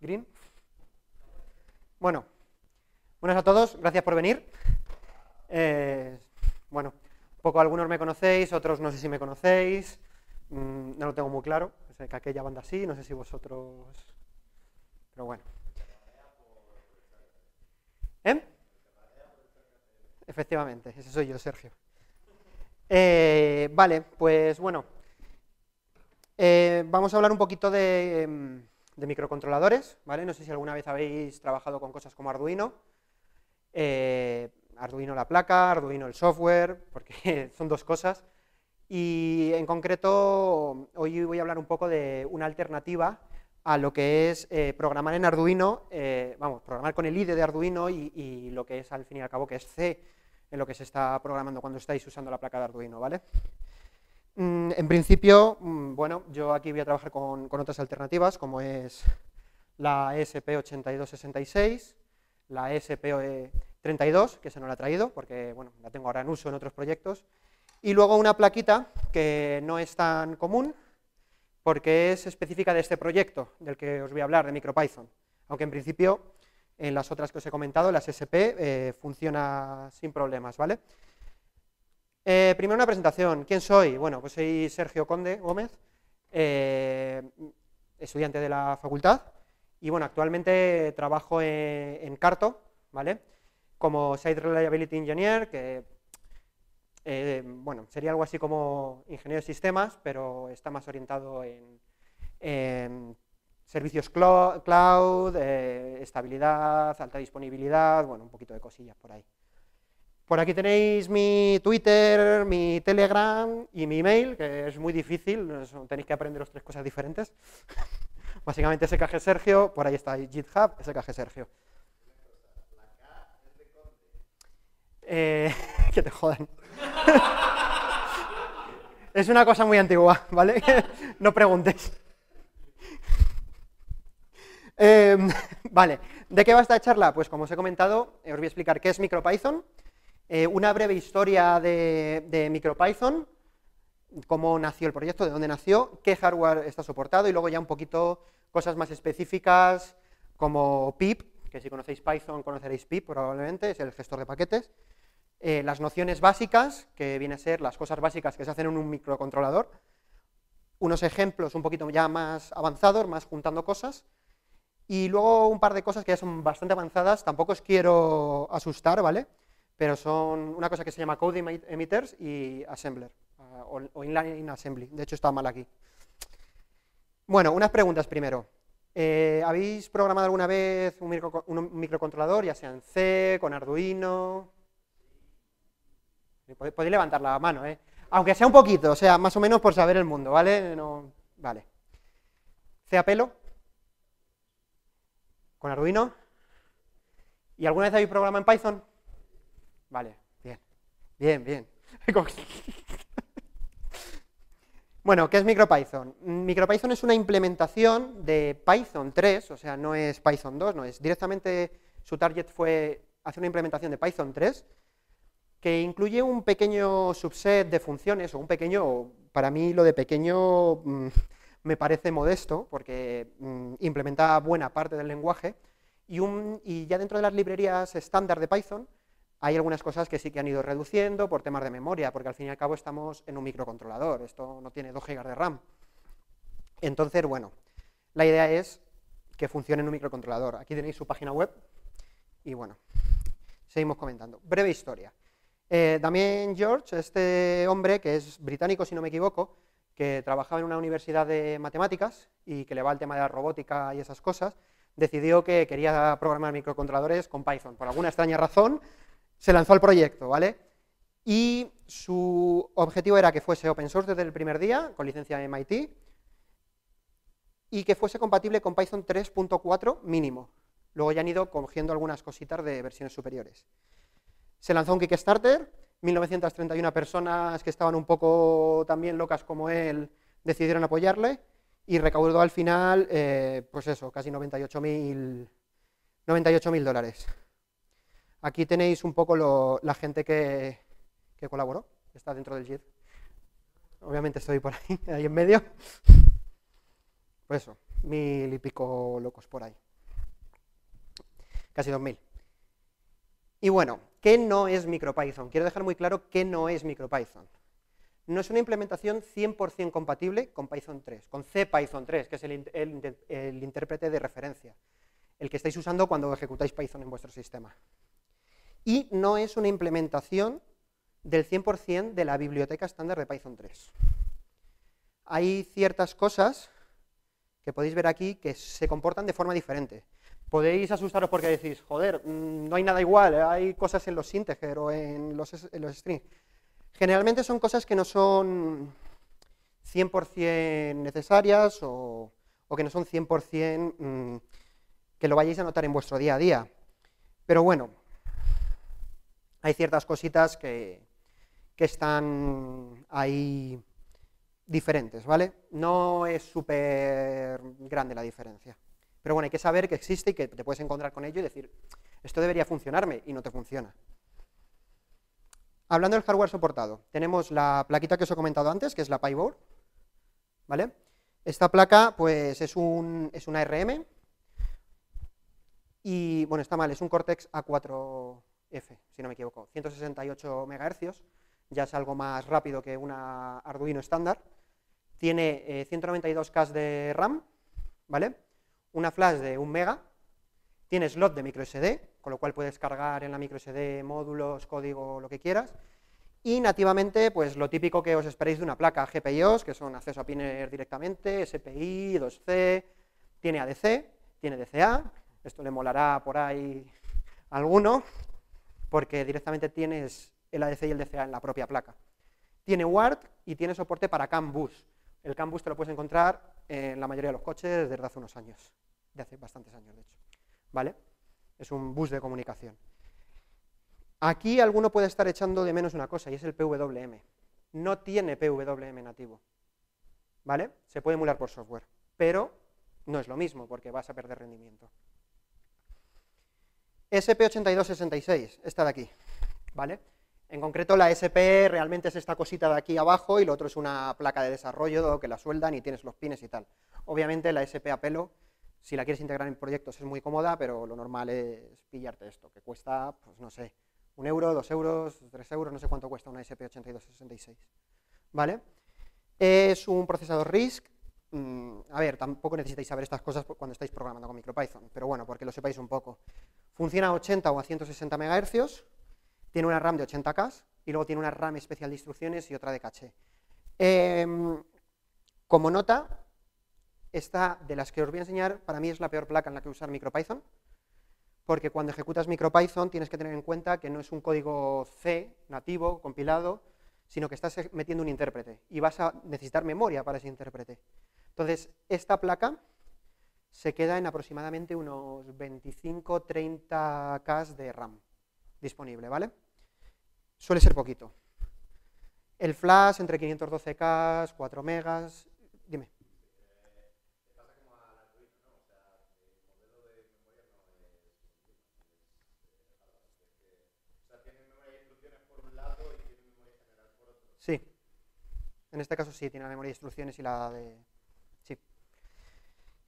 Green. Bueno, buenas a todos, gracias por venir. Bueno, un poco algunos me conocéis, otros no sé si me conocéis, no lo tengo muy claro, sé que aquella banda sí, no sé si vosotros, pero bueno. Efectivamente, ese soy yo, Sergio. Vale, pues bueno, vamos a hablar un poquito de microcontroladores, ¿vale? No sé si alguna vez habéis trabajado con cosas como Arduino, Arduino la placa, Arduino el software, porque son dos cosas, y en concreto hoy voy a hablar un poco de una alternativa a lo que es programar en Arduino, programar con el IDE de Arduino y lo que es al fin y al cabo que es C, en lo que se está programando cuando estáis usando la placa de Arduino, ¿vale? En principio, bueno, yo aquí voy a trabajar con otras alternativas, como es la ESP8266, la ESP32, que esa no la he traído, porque bueno, la tengo ahora en uso en otros proyectos, y luego una plaquita que no es tan común, porque es específica de este proyecto, del que os voy a hablar, de MicroPython, aunque en principio, en las otras que os he comentado, las SP, funciona sin problemas, ¿vale? Primero una presentación. ¿Quién soy? Bueno, pues soy Sergio Conde Gómez, estudiante de la facultad, y bueno, actualmente trabajo en Carto, ¿vale? Como Site Reliability Engineer, que bueno, sería algo así como ingeniero de sistemas, pero está más orientado en servicios cloud, estabilidad, alta disponibilidad, bueno, un poquito de cosillas por ahí. Por aquí tenéis mi Twitter, mi Telegram y mi email, que es muy difícil, tenéis que aprenderos tres cosas diferentes. Básicamente SKG Sergio, por ahí está GitHub, SKG Sergio. Que te jodan. Es una cosa muy antigua, ¿vale? No preguntes. Vale, ¿de qué va esta charla? Pues como os he comentado, os voy a explicar qué es MicroPython, una breve historia de MicroPython, cómo nació el proyecto, de dónde nació, qué hardware está soportado, y luego ya un poquito cosas más específicas como pip, que si conocéis Python conoceréis pip probablemente, es el gestor de paquetes, las nociones básicas, que vienen a ser las cosas básicas que se hacen en un microcontrolador, unos ejemplos un poquito ya más avanzados, más juntando cosas, y luego un par de cosas que ya son bastante avanzadas, tampoco os quiero asustar, ¿vale? Pero son una cosa que se llama Code Emitters y Assembler, o Inline Assembly, de hecho está mal aquí. Bueno, unas preguntas primero. ¿Habéis programado alguna vez un microcontrolador, ya sea en C, con Arduino? Podéis levantar la mano, aunque sea un poquito, o sea, más o menos por saber el mundo, ¿vale? No, vale. ¿C a pelo? ¿Con Arduino? ¿Y alguna vez habéis programado en Python? Vale, bien, bien, bien. Bueno, ¿qué es MicroPython? MicroPython es una implementación de Python 3, o sea, no es Python 2, no es directamente, su target fue hacer una implementación de Python 3, que incluye un pequeño subset de funciones, o un pequeño, para mí lo de pequeño me parece modesto, porque implementa buena parte del lenguaje, y ya dentro de las librerías estándar de Python, hay algunas cosas que sí que han ido reduciendo por temas de memoria, porque al fin y al cabo estamos en un microcontrolador, esto no tiene 2 GB de RAM. Entonces, bueno, la idea es que funcione en un microcontrolador. Aquí tenéis su página web, y bueno, seguimos comentando. Breve historia. Damien George, este hombre, que es británico si no me equivoco, que trabajaba en una universidad de matemáticas y que le va el tema de la robótica y esas cosas, decidió que quería programar microcontroladores con Python. Por alguna extraña razón, se lanzó al proyecto, ¿vale? Y su objetivo era que fuese open source desde el primer día, con licencia de MIT, y que fuese compatible con Python 3.4 mínimo. Luego ya han ido cogiendo algunas cositas de versiones superiores. Se lanzó un Kickstarter, 1931 personas que estaban un poco también locas como él decidieron apoyarle, y recaudó al final, pues eso, casi 98.000 $98.000. Aquí tenéis un poco la gente que colaboró, que está dentro del JIT. Obviamente estoy por ahí, ahí en medio. Pues eso, 1000 y pico locos por ahí. casi 2000. Y bueno, ¿qué no es MicroPython? Quiero dejar muy claro qué no es MicroPython. No es una implementación 100% compatible con Python 3, con CPython 3, que es el intérprete de referencia, el que estáis usando cuando ejecutáis Python en vuestro sistema. Y no es una implementación del 100% de la biblioteca estándar de Python 3. Hay ciertas cosas que podéis ver aquí que se comportan de forma diferente. Podéis asustaros porque decís, joder, no hay nada igual, hay cosas en los integer o en los strings. Generalmente son cosas que no son 100% necesarias o que no son 100% que lo vayáis a notar en vuestro día a día. Pero bueno, hay ciertas cositas que están ahí diferentes, ¿vale? No es súper grande la diferencia. Pero bueno, hay que saber que existe y que te puedes encontrar con ello y decir, esto debería funcionarme, y no te funciona. Hablando del hardware soportado, tenemos la plaquita que os he comentado antes, que es la PyBoard, ¿vale? Esta placa, pues, es una ARM, y, bueno, está mal, es un Cortex A4F, si no me equivoco, 168 MHz, ya es algo más rápido que una Arduino estándar. Tiene 192K de RAM, ¿vale? Una flash de 1 MB, tiene slot de microSD, con lo cual puedes cargar en la microSD módulos, código, lo que quieras, y nativamente, pues lo típico que os esperéis de una placa, GPIOs, que son acceso a pines directamente, SPI, 2C, tiene ADC, tiene DCA, esto le molará por ahí a alguno, porque directamente tienes el ADC y el DCA en la propia placa. Tiene UART y tiene soporte para CAN bus. El CAN bus te lo puedes encontrar en la mayoría de los coches desde hace unos años, de hace bastantes años de hecho, ¿vale? Es un bus de comunicación. Aquí alguno puede estar echando de menos una cosa, y es el PWM. No tiene PWM nativo, ¿vale? Se puede emular por software, pero no es lo mismo, porque vas a perder rendimiento. SP8266, esta de aquí, ¿vale? En concreto la SP realmente es esta cosita de aquí abajo y lo otro es una placa de desarrollo que la sueldan y tienes los pines y tal. Obviamente la SP a pelo, si la quieres integrar en proyectos es muy cómoda, pero lo normal es pillarte esto, que cuesta, pues no sé, 1 euro, 2 euros, 3 euros, no sé cuánto cuesta una SP8266, ¿vale? Es un procesador RISC. A ver, tampoco necesitáis saber estas cosas cuando estáis programando con MicroPython, pero bueno, porque lo sepáis un poco. Funciona a 80 o a 160 MHz, tiene una RAM de 80K y luego tiene una RAM especial de instrucciones y otra de caché. Como nota, esta de las que os voy a enseñar, para mí es la peor placa en la que usar MicroPython, porque cuando ejecutas MicroPython tienes que tener en cuenta que no es un código C nativo, compilado, sino que estás metiendo un intérprete y vas a necesitar memoria para ese intérprete. Entonces, esta placa se queda en aproximadamente unos 25-30K de RAM disponible, ¿vale? Suele ser poquito. El flash entre 512K, 4 megas, dime. Sí, en este caso sí, tiene la memoria de instrucciones y la de... Sí.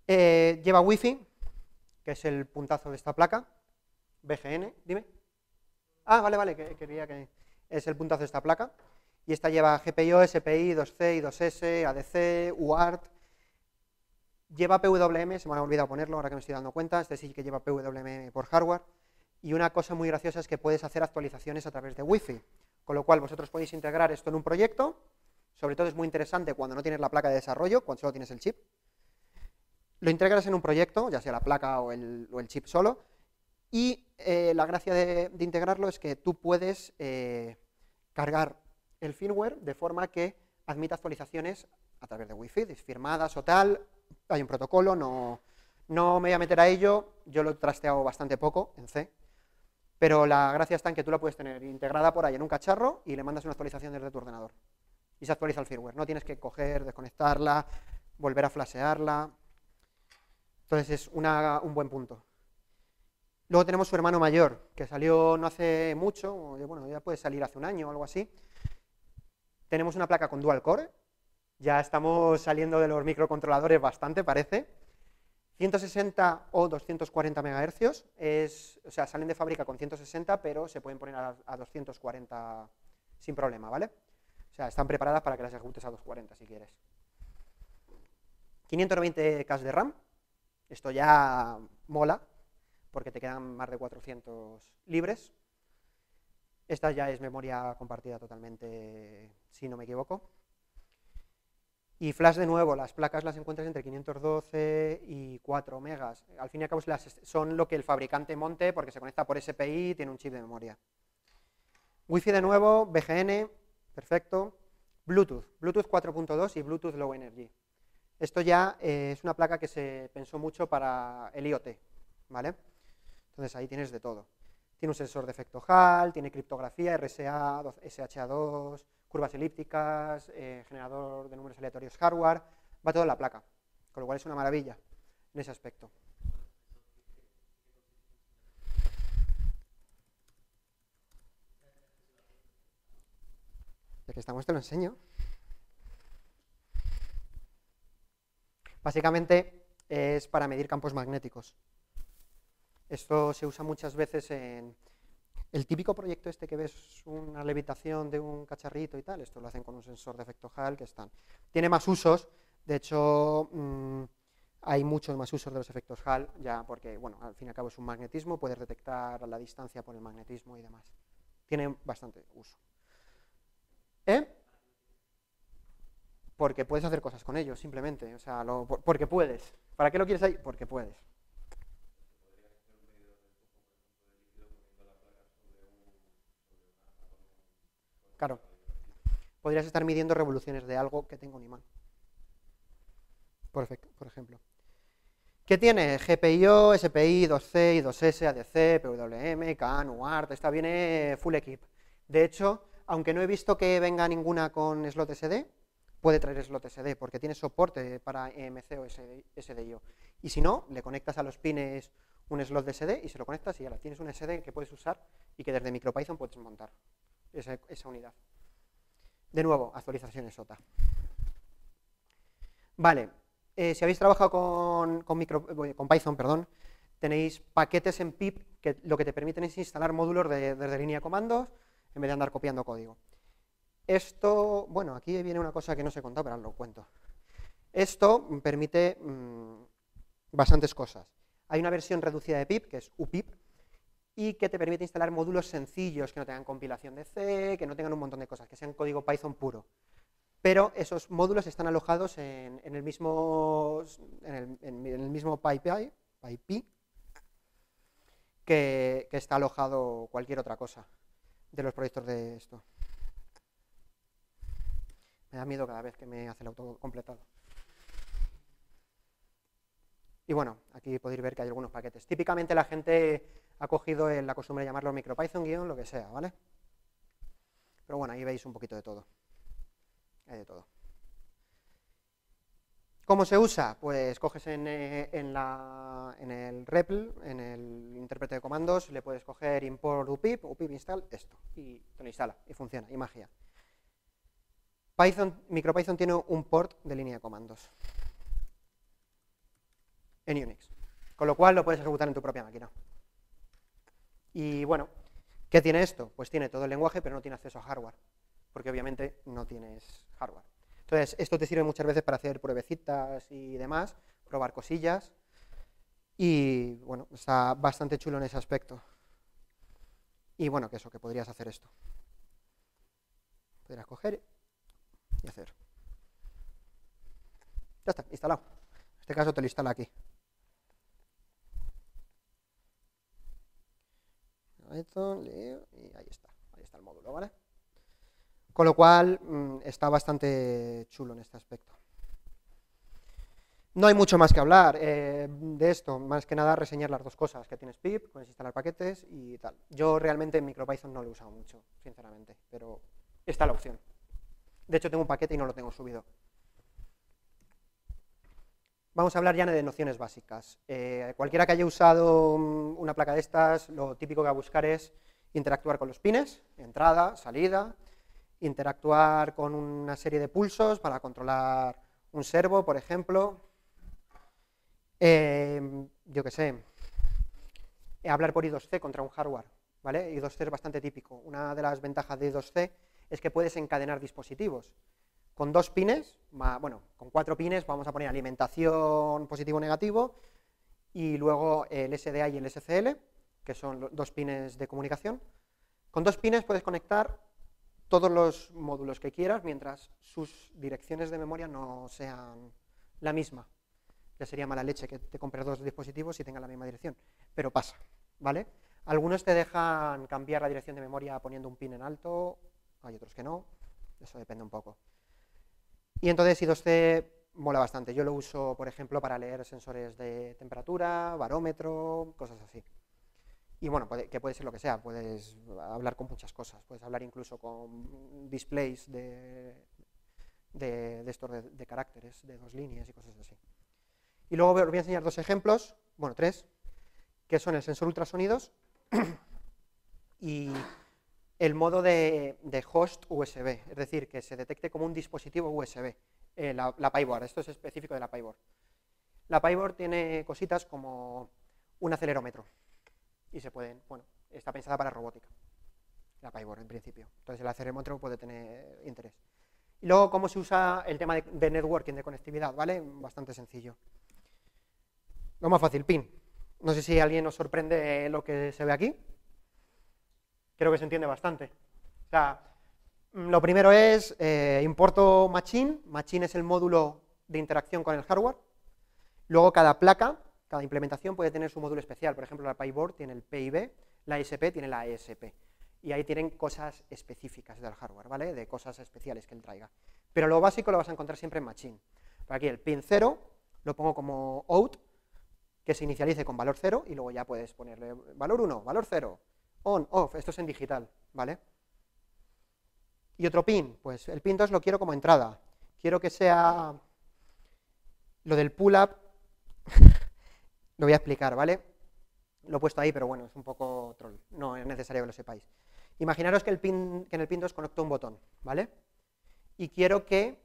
Lleva Wi-Fi, que es el puntazo de esta placa, BGN, dime. Ah, vale, que quería que... Es el puntazo de esta placa, y esta lleva GPIO, SPI, 2C, I2S, ADC, UART, lleva PWM, se me ha olvidado ponerlo ahora que me estoy dando cuenta, este sí que lleva PWM por hardware, y una cosa muy graciosa es que puedes hacer actualizaciones a través de Wi-Fi, con lo cual vosotros podéis integrar esto en un proyecto, sobre todo es muy interesante cuando no tienes la placa de desarrollo, cuando solo tienes el chip, lo integras en un proyecto, ya sea la placa o el chip solo, y la gracia de integrarlo es que tú puedes cargar el firmware de forma que admita actualizaciones a través de Wi-Fi, firmadas o tal, hay un protocolo, no me voy a meter a ello, yo lo he trasteado bastante poco en C, pero la gracia está en que tú la puedes tener integrada por ahí en un cacharro y le mandas una actualización desde tu ordenador y se actualiza el firmware, no tienes que coger, desconectarla, volver a flashearla, entonces es un buen punto. Luego tenemos su hermano mayor, que salió no hace mucho, bueno, ya puede salir hace un año o algo así. Tenemos una placa con dual core, ya estamos saliendo de los microcontroladores bastante, parece. 160 o 240 MHz, o sea, salen de fábrica con 160, pero se pueden poner a 240 sin problema, ¿vale? O sea, están preparadas para que las ejecutes a 240 si quieres. 520K de RAM, esto ya mola, porque te quedan más de 400 libres. Esta ya es memoria compartida totalmente, si no me equivoco. Y flash, de nuevo, las placas las encuentras entre 512 y 4 megas. Al fin y al cabo son lo que el fabricante monte, porque se conecta por SPI y tiene un chip de memoria. Wi-Fi, de nuevo, BGN, perfecto. Bluetooth 4.2 y Bluetooth Low Energy. Esto ya es una placa que se pensó mucho para el IoT, ¿vale? Entonces ahí tienes de todo. Tiene un sensor de efecto Hall, tiene criptografía, RSA, SHA-2, curvas elípticas, generador de números aleatorios hardware, va todo en la placa, con lo cual es una maravilla en ese aspecto. Ya que estamos te lo enseño. Básicamente es para medir campos magnéticos. Esto se usa muchas veces en el típico proyecto este que ves una levitación de un cacharrito y tal, esto lo hacen con un sensor de efecto Hall que están. Tiene más usos, de hecho hay muchos más usos de los efectos Hall, ya porque, bueno, al fin y al cabo es un magnetismo, puedes detectar la distancia por el magnetismo y demás. Tiene bastante uso. Porque puedes hacer cosas con ellos, simplemente, o sea, porque puedes. ¿Para qué lo quieres ahí? Porque puedes. Claro, podrías estar midiendo revoluciones de algo que tenga un imán, por ejemplo. ¿Qué tiene? GPIO, SPI, 2C, I2S, ADC, PWM, CAN, UART, esta viene full equip. De hecho, aunque no he visto que venga ninguna con slot SD, puede traer slot SD, porque tiene soporte para EMC o SDIO. Y si no, le conectas a los pines un slot de SD y se lo conectas y ya tienes un SD que puedes usar y que desde MicroPython puedes montar esa unidad. De nuevo, actualizaciones SOTA. Vale, si habéis trabajado con Python, perdón, tenéis paquetes en pip que lo que te permiten es instalar módulos desde línea de comandos en vez de andar copiando código. Esto, bueno, aquí viene una cosa que no os he contado, pero ahora lo cuento. Esto permite bastantes cosas. Hay una versión reducida de pip, que es UPIP, y que te permite instalar módulos sencillos que no tengan compilación de C, que no tengan un montón de cosas, que sean código Python puro. Pero esos módulos están alojados en el mismo PyPI que está alojado cualquier otra cosa de los proyectos de esto. Me da miedo cada vez que me hace el autocompletado. Y bueno, aquí podéis ver que hay algunos paquetes. Típicamente la gente ha cogido la costumbre de llamarlo MicroPython lo que sea, ¿vale? Pero bueno, ahí veis un poquito de todo. Hay de todo. ¿Cómo se usa? Pues coges en el REPL, en el intérprete de comandos, le puedes coger import upip install, esto, y te lo instala, y funciona, y magia. MicroPython tiene un port de línea de comandos en Unix, con lo cual lo puedes ejecutar en tu propia máquina. Y bueno, ¿qué tiene esto? Pues tiene todo el lenguaje, pero no tiene acceso a hardware, porque obviamente no tienes hardware. Entonces, esto te sirve muchas veces para hacer pruebecitas y demás, probar cosillas, y bueno, está bastante chulo en ese aspecto. Y bueno, que podrías hacer esto. Podrías coger y hacer. Ya está, instalado. En este caso te lo instala aquí. Y ahí está el módulo, ¿vale? Con lo cual está bastante chulo en este aspecto. No hay mucho más que hablar de esto, más que nada reseñar las dos cosas, que tienes pip, puedes instalar paquetes y tal. Yo realmente en MicroPython no lo he usado mucho, sinceramente, pero está la opción. De hecho tengo un paquete y no lo tengo subido. Vamos a hablar ya de nociones básicas. Cualquiera que haya usado una placa de estas, lo típico que va a buscar es interactuar con los pines, entrada, salida, interactuar con una serie de pulsos para controlar un servo, por ejemplo, Yo qué sé, hablar por I2C contra un hardware, ¿vale? I2C es bastante típico. Una de las ventajas de I2C es que puedes encadenar dispositivos. Con 2 pines, bueno, con 4 pines vamos a poner alimentación positivo-negativo y luego el SDA y el SCL, que son los 2 pines de comunicación. Con 2 pines puedes conectar todos los módulos que quieras mientras sus direcciones de memoria no sean la misma. Ya sería mala leche que te compres 2 dispositivos y tengan la misma dirección, pero pasa, ¿vale? Algunos te dejan cambiar la dirección de memoria poniendo un pin en alto, hay otros que no, eso depende un poco. Y entonces I2C mola bastante, yo lo uso, por ejemplo, para leer sensores de temperatura, barómetro, cosas así. Y bueno, que puede ser lo que sea, puedes hablar con muchas cosas, puedes hablar incluso con displays de estos de caracteres, de 2 líneas y cosas así. Y luego os voy a enseñar 2 ejemplos, bueno, 3, que son el sensor ultrasonidos y el modo de host USB, es decir, que se detecte como un dispositivo USB, la PyBoard, esto es específico de la PyBoard. La PyBoard tiene cositas como un acelerómetro y se pueden, bueno, está pensada para robótica, la PyBoard en principio, entonces el acelerómetro puede tener interés. Y luego, cómo se usa el tema de networking, de conectividad, ¿vale? Bastante sencillo. Lo más fácil, pin. No sé si a alguien nos sorprende lo que se ve aquí. Creo que se entiende bastante. O sea, lo primero es, importo machine. Machine es el módulo de interacción con el hardware. Luego cada placa, cada implementación puede tener su módulo especial. Por ejemplo, la PyBoard tiene el PIB, la SP tiene la ESP. Y ahí tienen cosas específicas del hardware, ¿vale? De cosas especiales que él traiga. Pero lo básico lo vas a encontrar siempre en machine. Por aquí el pin 0 lo pongo como out, que se inicialice con valor 0, y luego ya puedes ponerle valor 1, valor 0, on, off, esto es en digital, ¿vale? Y otro pin, pues el pin 2 lo quiero como entrada, quiero que sea lo del pull-up, lo voy a explicar, ¿vale? Lo he puesto ahí, pero bueno, es un poco troll, no es necesario que lo sepáis. Imaginaros que en el pin 2 conecto un botón, ¿vale? Y quiero que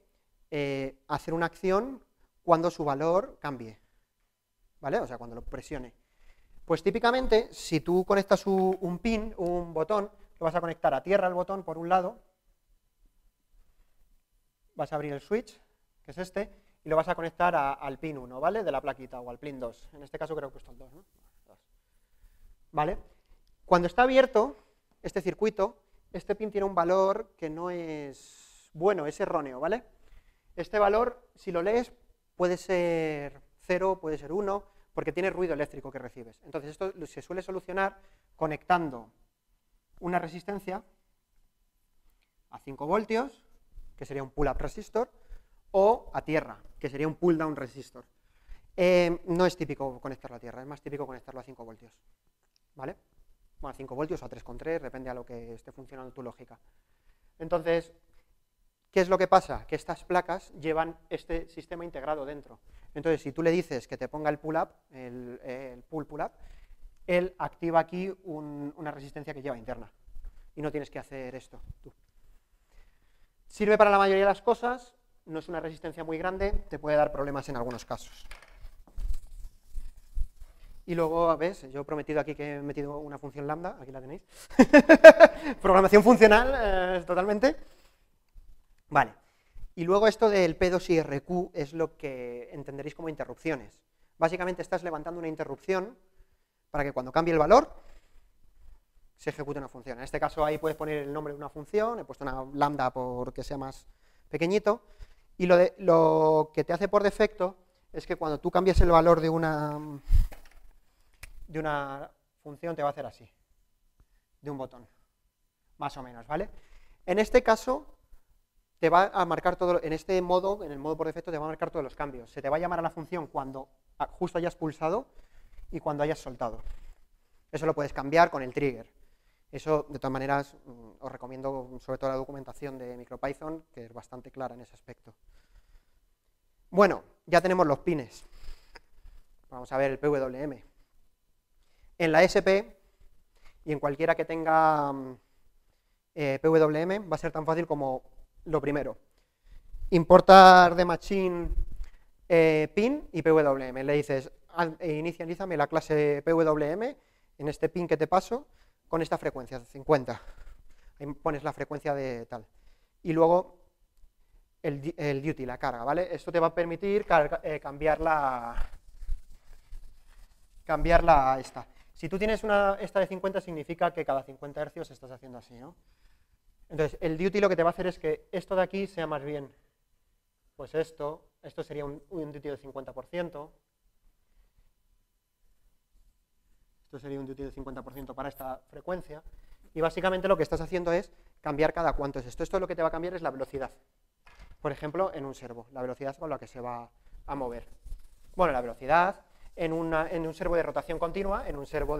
hacer una acción cuando su valor cambie, ¿vale? O sea, cuando lo presione. Pues típicamente, si tú conectas un pin, un botón, lo vas a conectar a tierra el botón por un lado, vas a abrir el switch, que es este, y lo vas a conectar al pin 1, ¿vale? De la plaquita, o al pin 2. En este caso creo que he puesto el 2, ¿no? ¿Vale? Cuando está abierto este circuito, este pin tiene un valor que no es bueno, es erróneo, ¿vale? Este valor, si lo lees, puede ser 0, puede ser 1, porque tiene ruido eléctrico que recibes. Entonces esto se suele solucionar conectando una resistencia a 5 voltios, que sería un pull-up resistor, o a tierra, que sería un pull-down resistor. No es típico conectarlo a tierra, es más típico conectarlo a 5 voltios, ¿vale? Bueno, a 5 voltios o a 3,3, depende a lo que esté funcionando tu lógica. Entonces, ¿qué es lo que pasa? Que estas placas llevan este sistema integrado dentro. Entonces, si tú le dices que te ponga el pull-up, el pull-up, él activa aquí una resistencia que lleva interna. Y no tienes que hacer esto tú. Sirve para la mayoría de las cosas, no es una resistencia muy grande, te puede dar problemas en algunos casos. Y luego, ¿ves? Yo he prometido aquí que he metido una función lambda, aquí la tenéis. Programación funcional, totalmente. Vale. Y luego esto del P2IRQ es lo que entenderéis como interrupciones. Básicamente estás levantando una interrupción para que cuando cambie el valor se ejecute una función. En este caso ahí puedes poner el nombre de una función, he puesto una lambda porque sea más pequeñito, y lo que te hace por defecto es que cuando tú cambies el valor de una función te va a hacer así, de un botón, más o menos, ¿vale? En este caso te va a marcar todo, en este modo, en el modo por defecto te va a marcar todos los cambios. Se te va a llamar a la función cuando justo hayas pulsado y cuando hayas soltado. Eso lo puedes cambiar con el trigger. Eso, de todas maneras, os recomiendo sobre todo la documentación de MicroPython, que es bastante clara en ese aspecto. Bueno, ya tenemos los pines. Vamos a ver el PWM. En la SP y en cualquiera que tenga PWM va a ser tan fácil como lo primero. Importar de machine pin y PWM. Le dices inicialízame la clase PWM en este pin que te paso con esta frecuencia, 50. Ahí pones la frecuencia de tal. Y luego el duty, la carga, ¿vale? Esto te va a permitir cambiarla esta. Si tú tienes esta de 50, significa que cada 50 Hz estás haciendo así, ¿no? Entonces, el duty lo que te va a hacer es que esto de aquí sea más bien, pues esto sería un duty del 50%. Esto sería un duty del 50% para esta frecuencia. Y básicamente lo que estás haciendo es cambiar cada cuánto es esto. Esto lo que te va a cambiar es la velocidad. Por ejemplo, en un servo, la velocidad con la que se va a mover. Bueno, la velocidad en un servo de rotación continua, en un servo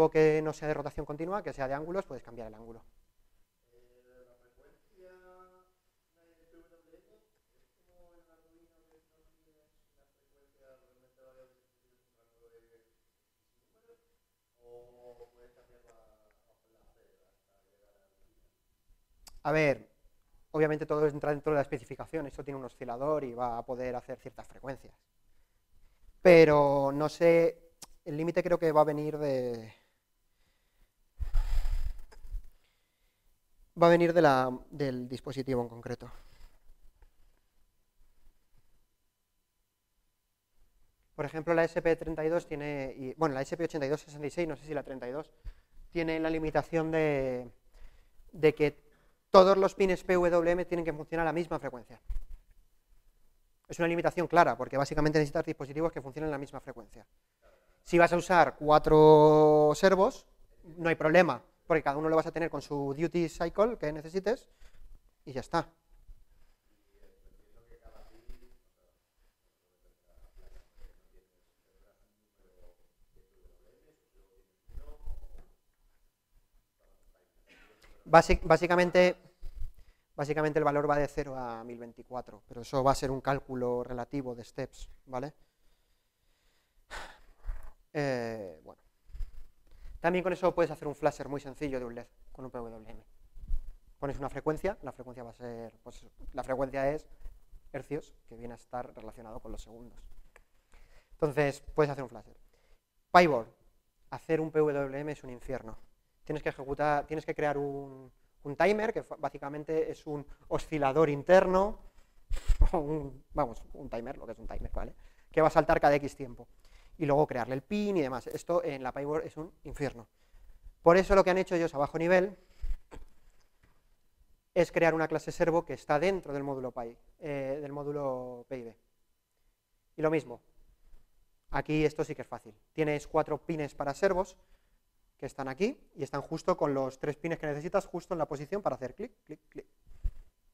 que no sea de rotación continua, que sea de ángulos, puedes cambiar el ángulo. La frecuencia de PWM es como en Arduino, que no tienes una frecuencia realmente variable, tienes un rango de números, o puedes cambiarla bajo la C hasta llegar a Arduino. A ver, obviamente todo entra dentro de la especificación, esto tiene un oscilador y va a poder hacer ciertas frecuencias. Pero no sé, el límite creo que va a venir del dispositivo en concreto. Por ejemplo, la SP32 tiene, bueno, la SP8266, no sé si la 32, tiene la limitación de que todos los pines PWM tienen que funcionar a la misma frecuencia. Es una limitación clara, porque básicamente necesitas dispositivos que funcionen a la misma frecuencia. Si vas a usar 4 servos, no hay problema, porque cada uno lo vas a tener con su duty cycle que necesites, y ya está. Básicamente el valor va de 0 a 1024, pero eso va a ser un cálculo relativo de steps, ¿vale? Bueno. También con eso puedes hacer un flasher muy sencillo de un LED con un PWM. Pones una frecuencia, la frecuencia va a ser, pues la frecuencia es hercios, que viene a estar relacionado con los segundos. Entonces, puedes hacer un flasher. PyBoard, hacer un PWM es un infierno. Tienes que crear un timer, que básicamente es un oscilador interno, un timer, lo que es un timer, ¿vale? Que va a saltar cada X tiempo. Y luego crearle el pin y demás. Esto en la PyBoard es un infierno. Por eso lo que han hecho ellos a bajo nivel es crear una clase servo que está dentro del módulo PIB. Y lo mismo, aquí esto sí que es fácil. Tienes 4 pines para servos que están aquí y están justo con los 3 pines que necesitas justo en la posición para hacer clic, clic, clic.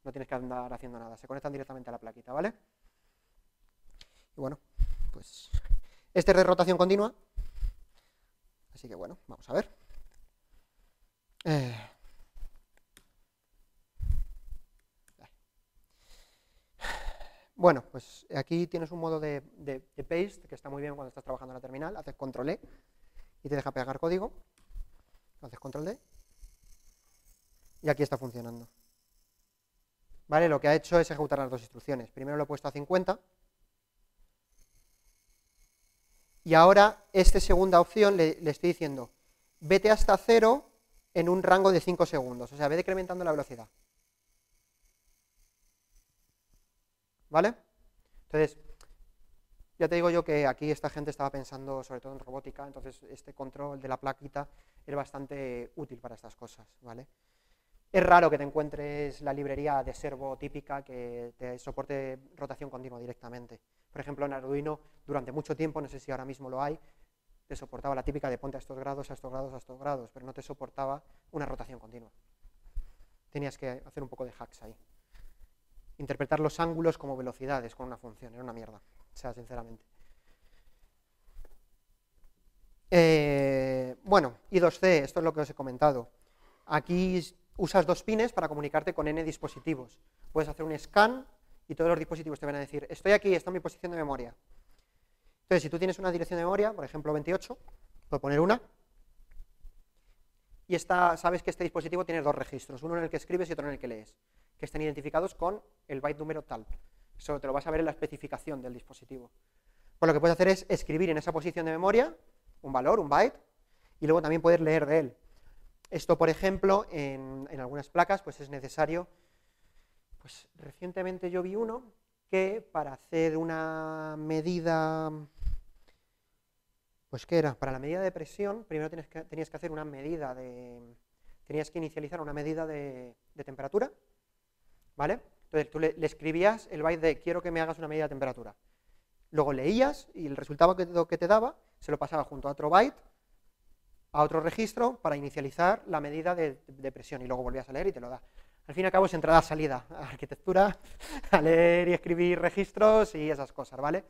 No tienes que andar haciendo nada, se conectan directamente a la plaquita, ¿vale? Y bueno, pues este es de rotación continua, así que bueno, vamos a ver. Bueno, pues aquí tienes un modo de paste que está muy bien cuando estás trabajando en la terminal, haces control E y te deja pegar código, haces control D y aquí está funcionando. ¿Vale? Lo que ha hecho es ejecutar las 2 instrucciones. Primero lo he puesto a 50 y ahora esta segunda opción le estoy diciendo vete hasta 0 en un rango de 5 segundos, o sea, ve decrementando la velocidad. ¿Vale? Entonces, ya te digo yo que aquí esta gente estaba pensando sobre todo en robótica, entonces este control de la plaquita es bastante útil para estas cosas, ¿vale? Es raro que te encuentres la librería de servo típica que te soporte rotación continua directamente. Por ejemplo, en Arduino, durante mucho tiempo, no sé si ahora mismo lo hay, te soportaba la típica de ponte a estos grados, a estos grados, a estos grados, pero no te soportaba una rotación continua. Tenías que hacer un poco de hacks ahí. Interpretar los ángulos como velocidades con una función, era una mierda, o sea, sinceramente. Bueno, I2C, esto es lo que os he comentado. Aquí usas 2 pines para comunicarte con N dispositivos. Puedes hacer un scan y todos los dispositivos te van a decir, estoy aquí, está en mi posición de memoria. Entonces, si tú tienes una dirección de memoria, por ejemplo 28, puedo poner una, y sabes que este dispositivo tiene 2 registros, uno en el que escribes y otro en el que lees, que estén identificados con el byte número tal. Eso te lo vas a ver en la especificación del dispositivo. Pues lo que puedes hacer es escribir en esa posición de memoria un valor, un byte, y luego también poder leer de él. Esto, por ejemplo, en algunas placas pues es necesario. Pues recientemente yo vi uno que para hacer una medida, pues ¿qué era? Para la medida de presión, primero tenías que hacer una medida tenías que inicializar una medida de temperatura, ¿vale? Entonces tú le escribías el byte de quiero que me hagas una medida de temperatura. Luego leías y el resultado que te daba se lo pasaba junto a otro byte, a otro registro para inicializar la medida de presión y luego volvías a leer y te lo da. Al fin y al cabo es entrada-salida, arquitectura, a leer y escribir registros y esas cosas, ¿vale?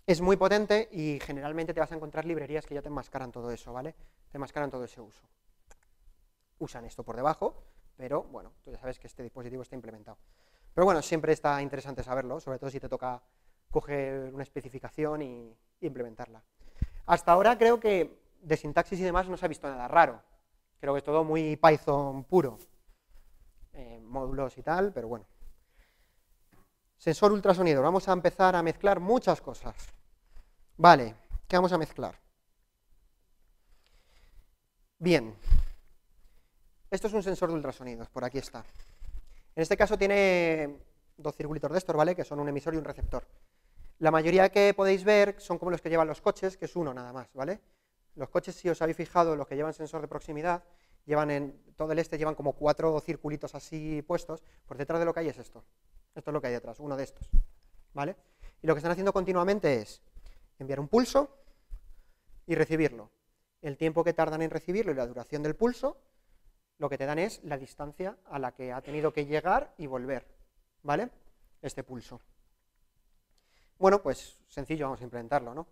Es muy potente y generalmente te vas a encontrar librerías que ya te enmascaran todo eso, ¿vale? Te enmascaran todo ese uso. Usan esto por debajo, pero bueno, tú ya sabes que este dispositivo está implementado. Pero bueno, siempre está interesante saberlo, sobre todo si te toca coger una especificación y implementarla. Hasta ahora creo que de sintaxis y demás no se ha visto nada raro. Creo que es todo muy Python puro. Módulos y tal, pero bueno. Sensor ultrasonido. Vamos a empezar a mezclar muchas cosas. Vale, ¿qué vamos a mezclar? Bien. Esto es un sensor de ultrasonidos, por aquí está. En este caso tiene dos circulitos de estos, ¿vale? Que son un emisor y un receptor. La mayoría que podéis ver son como los que llevan los coches, que es uno nada más, ¿vale? Los coches, si os habéis fijado, los que llevan sensor de proximidad, llevan en todo el llevan como 4 circulitos así puestos. Por detrás de lo que hay es esto. Esto es lo que hay detrás, uno de estos, ¿vale? Y lo que están haciendo continuamente es enviar un pulso y recibirlo. El tiempo que tardan en recibirlo y la duración del pulso, lo que te dan es la distancia a la que ha tenido que llegar y volver, ¿vale? Este pulso. Bueno, pues sencillo, vamos a implementarlo, ¿no?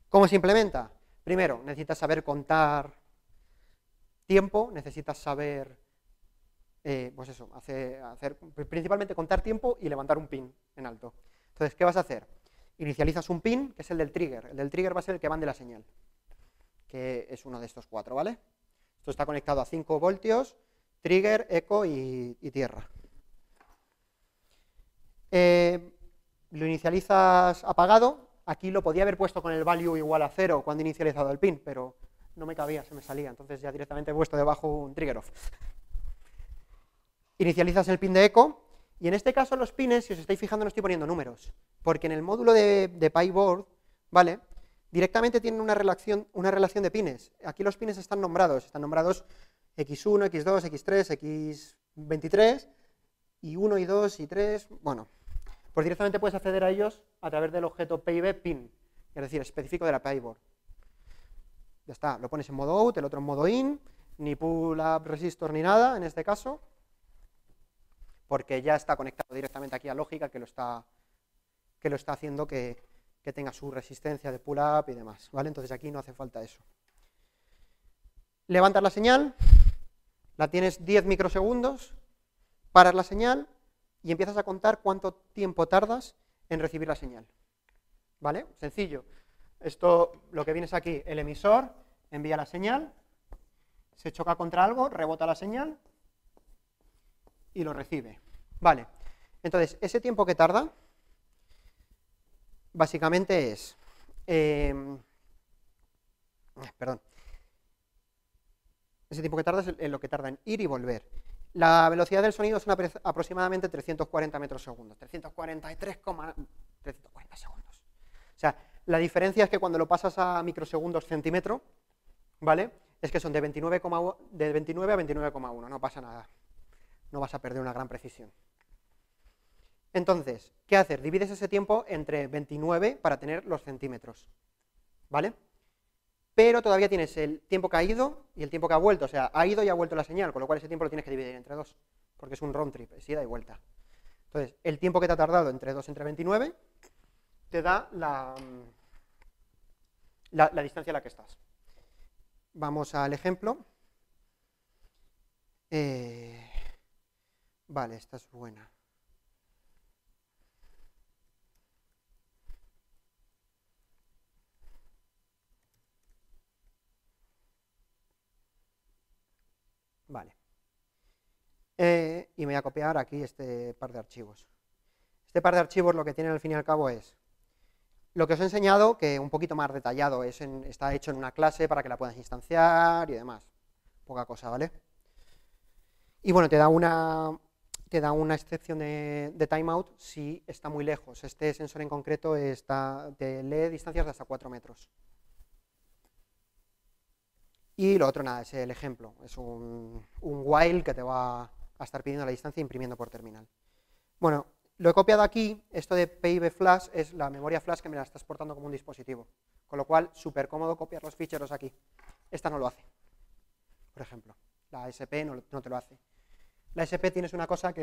¿Cómo se implementa? Primero, necesitas saber contar tiempo, necesitas saber, pues eso, hacer principalmente contar tiempo y levantar un pin en alto. Entonces, ¿qué vas a hacer? Inicializas un pin, que es el del trigger. El del trigger va a ser el que mande la señal, que es uno de estos 4, ¿vale? Esto está conectado a 5 voltios, trigger, eco y tierra. Lo inicializas apagado. Aquí lo podía haber puesto con el value igual a 0 cuando he inicializado el pin, pero no me cabía, se me salía, entonces ya directamente he puesto debajo un trigger off. Inicializas el pin de eco, y en este caso los pines, si os estáis fijando, no estoy poniendo números, porque en el módulo de PyBoard, ¿vale? Directamente tienen una relación de pines. Aquí los pines están nombrados X1, X2, X3, X23, y 1 y 2 y 3, bueno, pues directamente puedes acceder a ellos a través del objeto PIB pin, es decir, específico de la PyBoard. Ya está, lo pones en modo out, el otro en modo in, ni pull up resistor ni nada en este caso, porque ya está conectado directamente aquí a lógica que lo está haciendo que tenga su resistencia de pull up y demás, ¿vale? Entonces aquí no hace falta eso. Levantas la señal, la tienes 10 microsegundos, paras la señal y empiezas a contar cuánto tiempo tardas en recibir la señal, ¿vale? Sencillo. Esto, lo que viene es aquí, el emisor envía la señal, se choca contra algo, rebota la señal y lo recibe, ¿vale? Entonces, ese tiempo que tarda, básicamente es, ese tiempo que tarda es lo que tarda en ir y volver. La velocidad del sonido es aproximadamente 340 metros segundos, 340 segundos. O sea, la diferencia es que cuando lo pasas a microsegundos centímetro, ¿vale? Es que son de 29 a 29,1, no pasa nada. No vas a perder una gran precisión. Entonces, ¿qué hacer? Divides ese tiempo entre 29 para tener los centímetros, ¿vale? Pero todavía tienes el tiempo que ha ido y el tiempo que ha vuelto, o sea, ha ido y ha vuelto la señal, con lo cual ese tiempo lo tienes que dividir entre 2, porque es un round trip, es ida y vuelta. Entonces, el tiempo que te ha tardado entre 2 entre 29 te da la distancia a la que estás. Vamos al ejemplo. Vale, esta es buena. Vale. Y me voy a copiar aquí este par de archivos. Este par de archivos lo que tienen al fin y al cabo es Lo que os he enseñado, que un poquito más detallado, está hecho en una clase para que la puedas instanciar y demás. Poca cosa, ¿vale? Y bueno, te da una excepción de timeout si está muy lejos. Este sensor en concreto te lee distancias de hasta 4 metros. Y lo otro, nada, es el ejemplo. Es un while que te va a estar pidiendo la distancia e imprimiendo por terminal. Bueno, lo he copiado aquí. Esto de PIB Flash es la memoria flash que me la está exportando como un dispositivo. Con lo cual, súper cómodo copiar los ficheros aquí. Esta no lo hace, por ejemplo. La SP no te lo hace. La SP tienes una cosa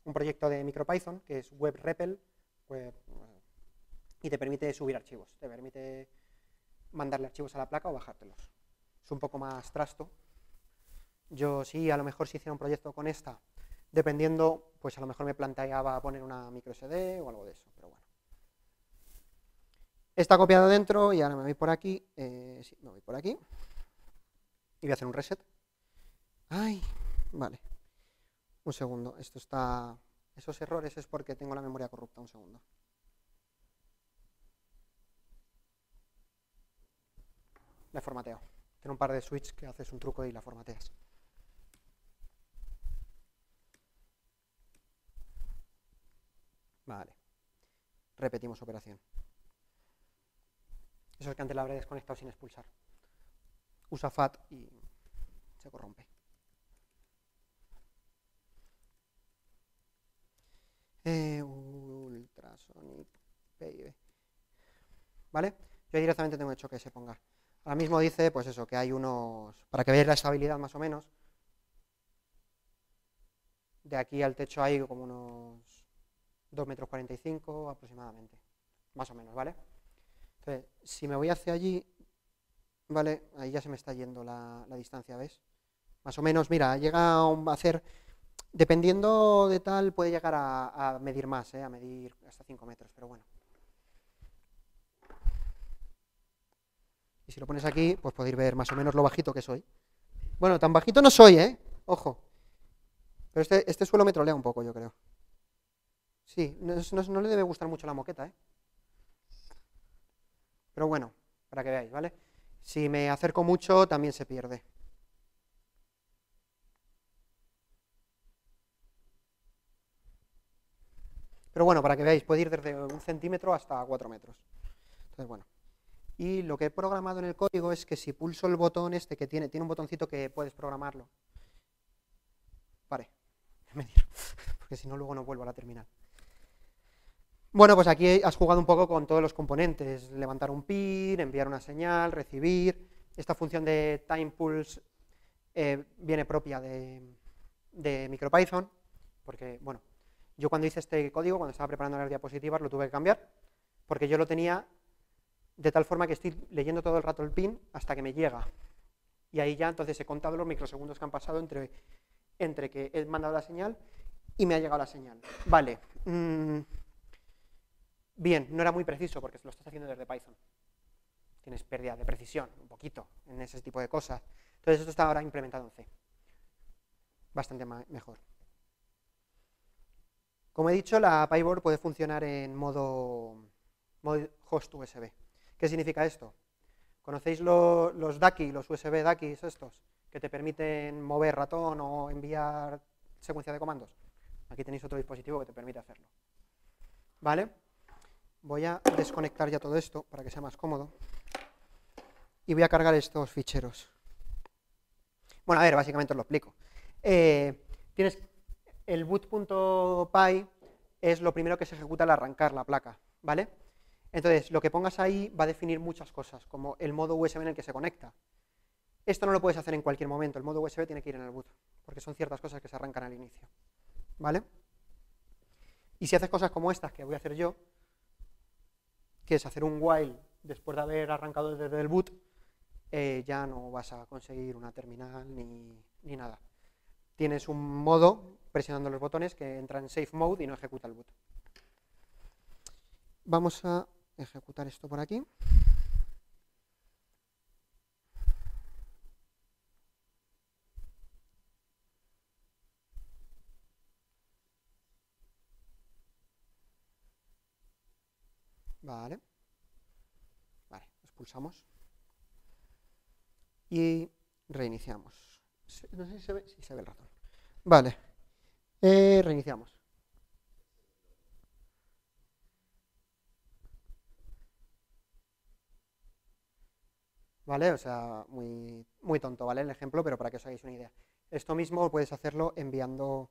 un proyecto de MicroPython, que es WebRepl, y te permite subir archivos. Te permite mandarle archivos a la placa o bajártelos. Es un poco más trasto. Yo sí, a lo mejor si hiciera un proyecto con esta, dependiendo, pues a lo mejor me planteaba poner una micro SD o algo de eso, pero bueno. Está copiado dentro y ahora me voy por aquí. Sí, me voy por aquí. Y voy a hacer un reset. Ay, vale. Un segundo, esos errores es porque tengo la memoria corrupta, un segundo. La formateo. Tiene un par de switches que haces un truco y la formateas. Vale. Repetimos operación. Eso es que antes la habré desconectado sin expulsar. Usa FAT y se corrompe. Ultrasonic PIB. ¿Vale? Yo directamente tengo hecho que se ponga. Ahora mismo dice, pues eso, que hay para que veáis la estabilidad más o menos, de aquí al techo hay como unos 2,45 metros aproximadamente, más o menos, ¿vale? Entonces, si me voy hacia allí, ¿vale? Ahí ya se me está yendo la distancia, ¿ves? Más o menos, mira, llega a hacer, dependiendo de tal, puede llegar a medir más, a medir hasta 5 metros, pero bueno. Y si lo pones aquí, pues podéis ver más o menos lo bajito que soy. Bueno, tan bajito no soy, ojo. Pero este suelo me trolea un poco, yo creo. Sí, no le debe gustar mucho la moqueta, Pero bueno, para que veáis, ¿vale? Si me acerco mucho, también se pierde. Pero bueno, para que veáis, puede ir desde 1 centímetro hasta 4 metros. Entonces, bueno. Y lo que he programado en el código es que si pulso el botón este que tiene un botoncito que puedes programarlo. Vale, medir, porque si no luego no vuelvo a la terminal. Bueno, pues aquí has jugado un poco con todos los componentes, levantar un pin, enviar una señal, recibir. Esta función de timepulse viene propia de MicroPython, porque, bueno, yo cuando hice este código, cuando estaba preparando las diapositivas, lo tuve que cambiar, porque yo lo tenía de tal forma que estoy leyendo todo el rato el pin hasta que me llega. Y ahí ya entonces he contado los microsegundos que han pasado entre que he mandado la señal y me ha llegado la señal. Vale. Bien, no era muy preciso porque lo estás haciendo desde Python. Tienes pérdida de precisión, un poquito, en ese tipo de cosas. Entonces esto está ahora implementado en C. Bastante mejor. Como he dicho, la PyBoard puede funcionar en modo host USB. ¿Qué significa esto? ¿Conocéis los DACI, los USB DACIs estos? Que te permiten mover ratón o enviar secuencia de comandos. Aquí tenéis otro dispositivo que te permite hacerlo. ¿Vale? Voy a desconectar ya todo esto para que sea más cómodo. Y voy a cargar estos ficheros. Bueno, a ver, básicamente os lo explico. Tienes el boot.py es lo primero que se ejecuta al arrancar la placa, ¿vale? Entonces, lo que pongas ahí va a definir muchas cosas, como el modo USB en el que se conecta. Esto no lo puedes hacer en cualquier momento, el modo USB tiene que ir en el boot, porque son ciertas cosas que se arrancan al inicio, ¿vale? Y si haces cosas como estas que voy a hacer yo, que es hacer un while después de haber arrancado desde el boot, ya no vas a conseguir una terminal ni nada. Tienes un modo presionando los botones que entra en safe mode y no ejecuta el boot. Vamos a ejecutar esto por aquí. Vale. Vale, expulsamos. Y reiniciamos. No sé si se ve, sí se ve el ratón. Vale. Reiniciamos. ¿Vale? O sea, muy tonto, ¿vale? El ejemplo, pero para que os hagáis una idea. Esto mismo puedes hacerlo enviando...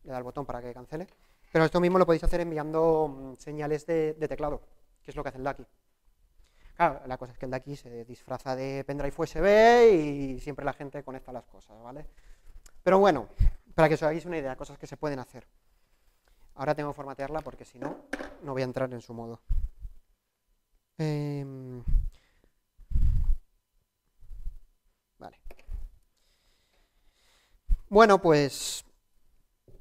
Le da el botón para que cancele. Pero esto mismo lo podéis hacer enviando señales de teclado, que es lo que hace el Ducky. Claro, la cosa es que el Ducky se disfraza de pendrive USB y siempre la gente conecta las cosas, ¿vale? Pero bueno, para que os hagáis una idea, cosas que se pueden hacer. Ahora tengo que formatearla porque si no, no voy a entrar en su modo. Vale. Bueno, pues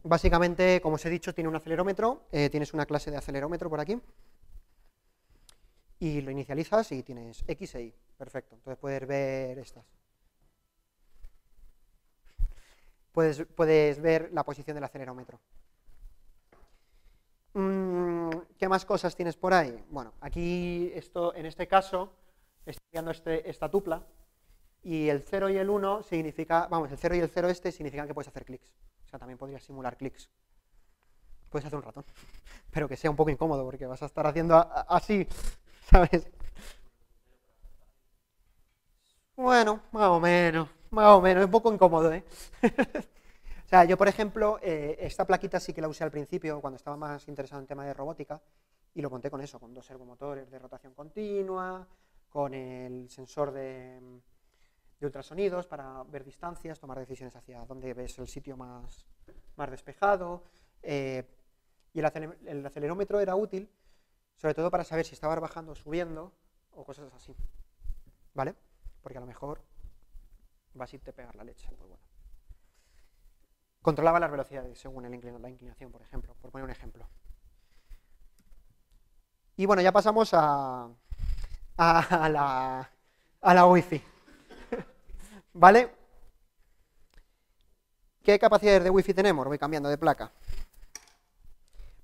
básicamente, como os he dicho, tiene un acelerómetro. Tienes una clase de acelerómetro por aquí. Y lo inicializas y tienes X e Y. Perfecto. Entonces puedes ver estas. Puedes ver la posición del acelerómetro. ¿Qué más cosas tienes por ahí? Bueno, aquí en este caso estoy viendo esta tupla y el 0 y el 1 significa, vamos, el 0 y el 0 significan que puedes hacer clics. O sea, también podrías simular clics. Puedes hacer un ratón, pero que sea un poco incómodo porque vas a estar haciendo así, ¿sabes? Bueno, más o menos, es un poco incómodo, ¿eh? O sea, yo, por ejemplo, esta plaquita sí que la usé al principio, cuando estaba más interesado en tema de robótica, y lo monté con eso, con 2 servomotores de rotación continua, con el sensor de ultrasonidos para ver distancias, tomar decisiones hacia dónde ves el sitio más despejado, y el acelerómetro era útil, sobre todo para saber si estabas bajando o subiendo, o cosas así, ¿vale? Porque a lo mejor vas a irte a pegar la leche, pues bueno. Controlaba las velocidades según la inclinación, por ejemplo, por poner un ejemplo. Y bueno, ya pasamos a la Wi-Fi. ¿Vale? ¿Qué capacidades de Wi-Fi tenemos? Voy cambiando de placa.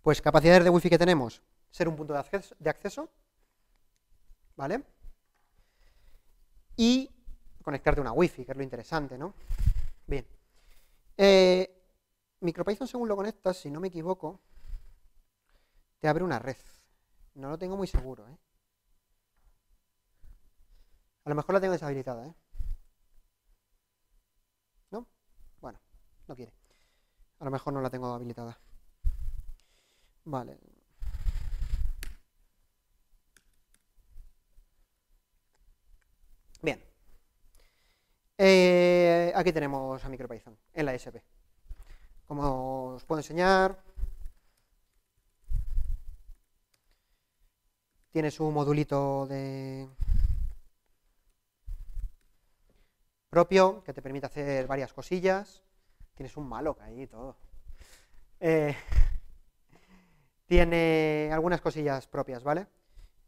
Pues capacidades de Wi-Fi que tenemos, ser un punto de acceso, ¿vale? Y conectarte a una Wi-Fi, que es lo interesante, ¿no? Bien. MicroPython, según lo conectas, si no me equivoco, te abre una red. No lo tengo muy seguro, ¿eh? A lo mejor la tengo deshabilitada, ¿eh? ¿No? Bueno, no quiere. A lo mejor no la tengo habilitada. Vale. Bien. Aquí tenemos a MicroPython en la SP. Como os puedo enseñar, tiene su modulito propio que te permite hacer varias cosillas. Tienes un malloc ahí y todo. Tiene algunas cosillas propias, ¿vale?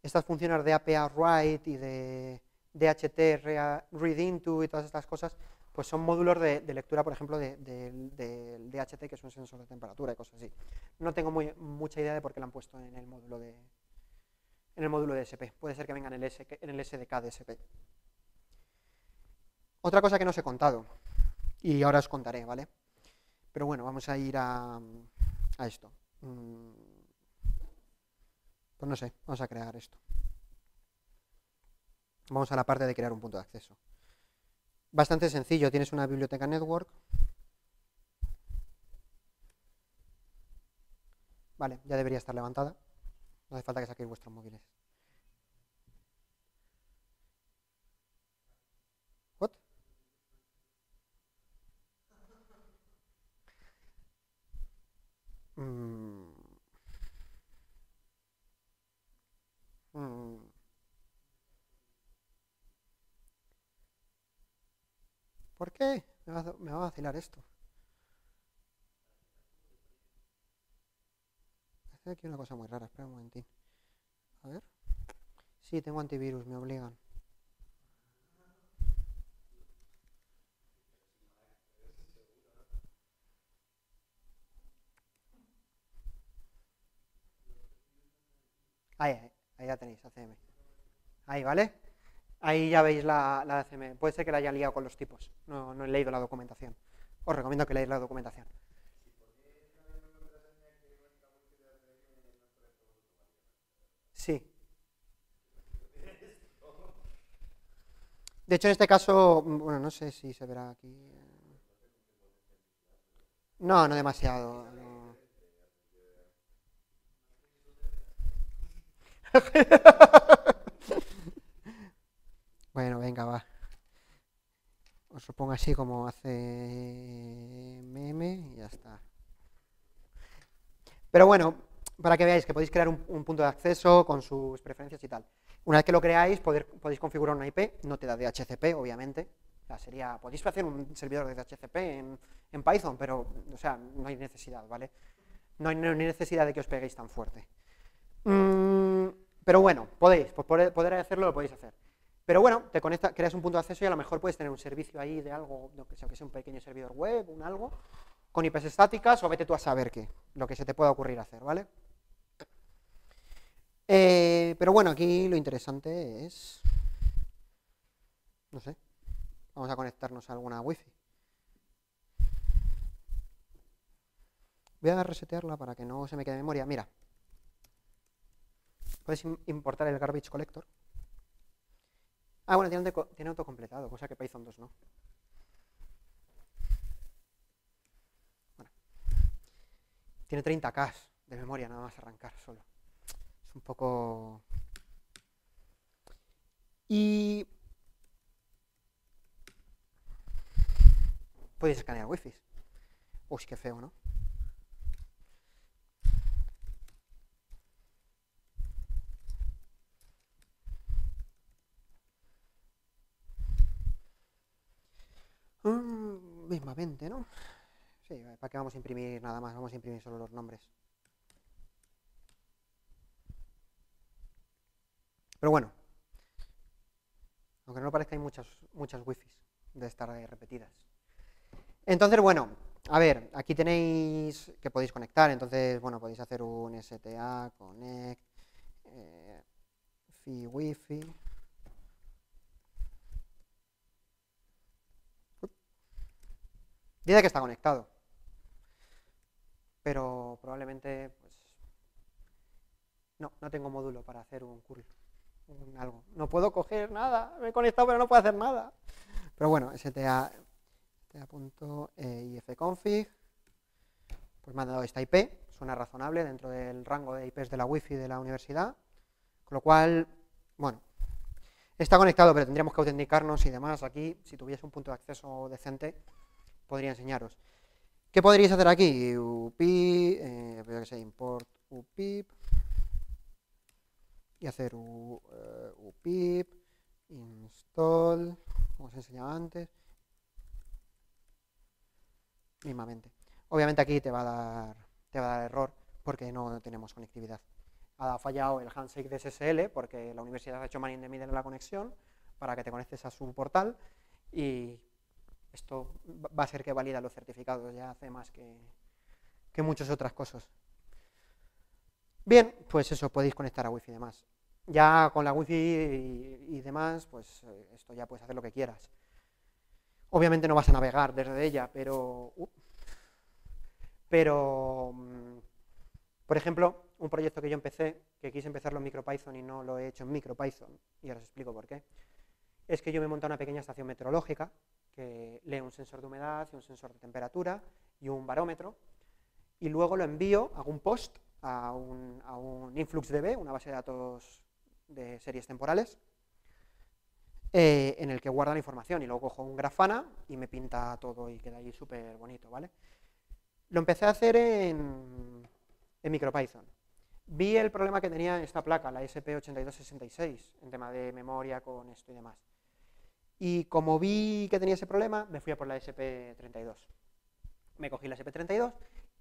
Estas funciones de APA write y de DHT read into y todas estas cosas, pues son módulos de lectura, por ejemplo, del DHT, que es un sensor de temperatura y cosas así. No tengo mucha idea de por qué lo han puesto en el módulo de SP. Puede ser que venga en el SDK de SP. Otra cosa que no os he contado, y ahora os contaré, ¿vale? Pero bueno, vamos a ir a esto. Pues no sé, vamos a crear esto. Vamos a la parte de crear un punto de acceso. Bastante sencillo, tienes una biblioteca network. Vale, ya debería estar levantada. No hace falta que saquéis vuestros móviles. ¿What? Mm. Mm. ¿Por qué? Me va a vacilar esto. Hace aquí una cosa muy rara, espera un momentín. A ver. Sí, tengo antivirus, me obligan. Ahí ya tenéis, ACM. Ahí, ¿vale? Ahí ya veis la ACM. Puede ser que la haya liado con los tipos. No he leído la documentación. Os recomiendo que leáis la documentación. Sí. De hecho, en este caso, bueno, no sé si se verá aquí. No, no demasiado. No. Bueno, venga, va. Os lo pongo así como hace meme y ya está. Pero bueno, para que veáis que podéis crear un punto de acceso con sus preferencias y tal. Una vez que lo creáis, podéis configurar una IP, no te da DHCP, obviamente. O sea, podéis hacer un servidor de DHCP en Python, pero, o sea, no hay necesidad, ¿vale? No hay necesidad de que os peguéis tan fuerte. Pero bueno, podéis, por poder hacerlo lo podéis hacer. Pero bueno, te creas un punto de acceso y a lo mejor puedes tener un servicio ahí de algo, que sea un pequeño servidor web, un algo, con IPs estáticas o vete tú a saber qué, lo que se te pueda ocurrir hacer, ¿vale? Pero bueno, aquí lo interesante es, no sé, vamos a conectarnos a alguna wifi. Voy a resetearla para que no se me quede memoria. Mira, puedes importar el garbage collector. Ah, bueno, tiene autocompletado, cosa que Python 2 no. Bueno, tiene 30K de memoria nada más arrancar solo. Es un poco... Y... podéis escanear wifi. Uy, qué feo, ¿no? Mismamente, ¿no? Sí, ¿para qué vamos a imprimir nada más? Vamos a imprimir solo los nombres. Pero bueno, aunque no parezca, hay muchas wifis de estar repetidas. Entonces, bueno, a ver, aquí tenéis que podéis conectar. Entonces, bueno, podéis hacer un STA, connect, fi wifi. Dice que está conectado, pero probablemente, pues, no tengo módulo para hacer un curl, algo. No puedo coger nada, me he conectado pero no puedo hacer nada. Pero bueno, sta.ifconfig, pues me ha dado esta IP, suena razonable dentro del rango de IPs de la wifi de la universidad, con lo cual, bueno, está conectado, pero tendríamos que autenticarnos y demás. Aquí, si tuviese un punto de acceso decente, podría enseñaros. ¿Qué podríais hacer aquí? Upip, yo que sé, import upip y hacer upip, install, como os he enseñado antes, mismamente. Obviamente aquí te va a dar error porque no tenemos conectividad. Ha fallado el handshake de SSL porque la universidad ha hecho man in the middle en la conexión para que te conectes a su portal y esto va a ser que valida los certificados, ya hace más que muchas otras cosas. Bien, pues eso, podéis conectar a wifi y demás. Ya con la wifi y demás, pues esto ya puedes hacer lo que quieras. Obviamente no vas a navegar desde ella, pero por ejemplo, un proyecto que yo empecé, que quise empezarlo en MicroPython y no lo he hecho en MicroPython, y ahora os explico por qué, es que yo me he montado una pequeña estación meteorológica que lee un sensor de humedad y un sensor de temperatura y un barómetro, y luego lo envío, hago un post a un InfluxDB, una base de datos de series temporales, en el que guarda la información, y luego cojo un Grafana y me pinta todo y queda ahí súper bonito, ¿vale? Lo empecé a hacer en MicroPython. Vi el problema que tenía esta placa, la SP8266, en tema de memoria con esto y demás. Y como vi que tenía ese problema, me fui a por la SP32. Me cogí la SP32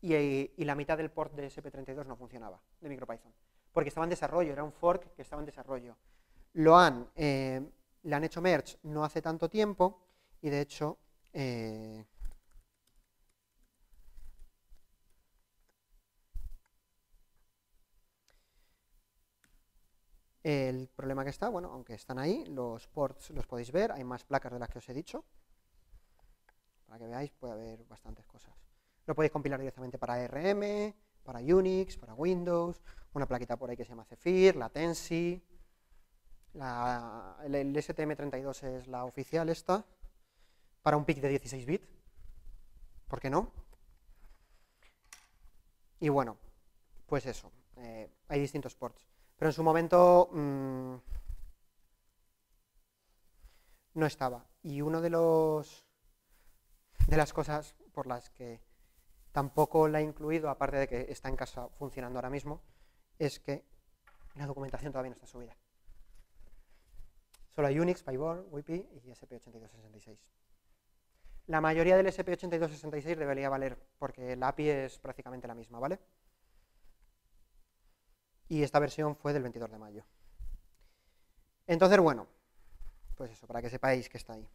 y la mitad del port de SP32 no funcionaba, de MicroPython. Porque estaba en desarrollo, era un fork que estaba en desarrollo. Le han hecho merge no hace tanto tiempo y de hecho... El problema que está, bueno, aunque están ahí, los ports los podéis ver, hay más placas de las que os he dicho. Para que veáis, puede haber bastantes cosas. Lo podéis compilar directamente para ARM, para Unix, para Windows, una plaquita por ahí que se llama Zephyr, la Tensi, el STM32 es la oficial esta, para un PIC de 16 bits, ¿por qué no? Y bueno, pues eso, hay distintos ports, pero en su momento no estaba, y uno de las cosas por las que tampoco la he incluido, aparte de que está en casa funcionando ahora mismo, es que la documentación todavía no está subida. Solo hay Unix, PyBoard, WIPI y SP8266. La mayoría del SP8266 debería valer, porque la API es prácticamente la misma, ¿vale? Y esta versión fue del 22 de mayo. Entonces, bueno, pues eso, para que sepáis que está ahí.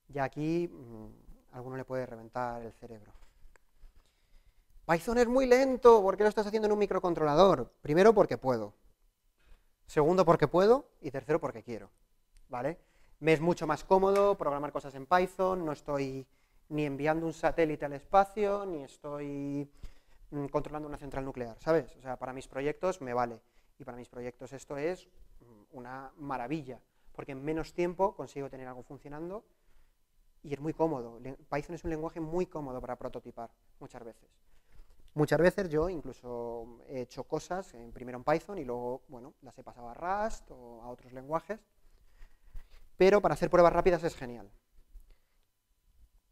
Ya aquí a alguno le puede reventar el cerebro. Python es muy lento, ¿por qué lo estás haciendo en un microcontrolador? Primero, porque puedo. Segundo, porque puedo. Y tercero, porque quiero. ¿Vale? Me es mucho más cómodo programar cosas en Python, no estoy ni enviando un satélite al espacio, ni estoy controlando una central nuclear, ¿sabes? O sea, para mis proyectos me vale. Y para mis proyectos esto es una maravilla, porque en menos tiempo consigo tener algo funcionando y es muy cómodo. Python es un lenguaje muy cómodo para prototipar, muchas veces. Muchas veces yo incluso he hecho cosas primero en Python y luego, bueno, las he pasado a Rust o a otros lenguajes, pero para hacer pruebas rápidas es genial.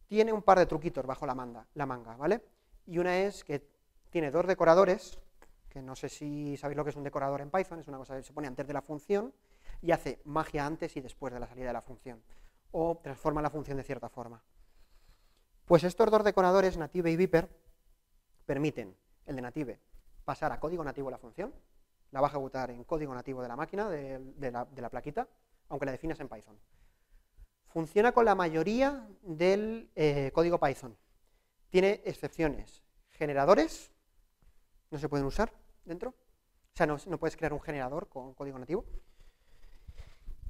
Tiene un par de truquitos bajo la manga, ¿vale? Y una es que tiene dos decoradores, que no sé si sabéis lo que es un decorador en Python, es una cosa que se pone antes de la función y hace magia antes y después de la salida de la función, o transforma la función de cierta forma. Pues estos dos decoradores, Native y Viper, permiten, el de Native, pasar a código nativo la función, la va a ejecutar en código nativo de la máquina, de la plaquita, aunque la defines en Python. Funciona con la mayoría del código Python. Tiene excepciones. Generadores no se pueden usar dentro. O sea, no puedes crear un generador con código nativo.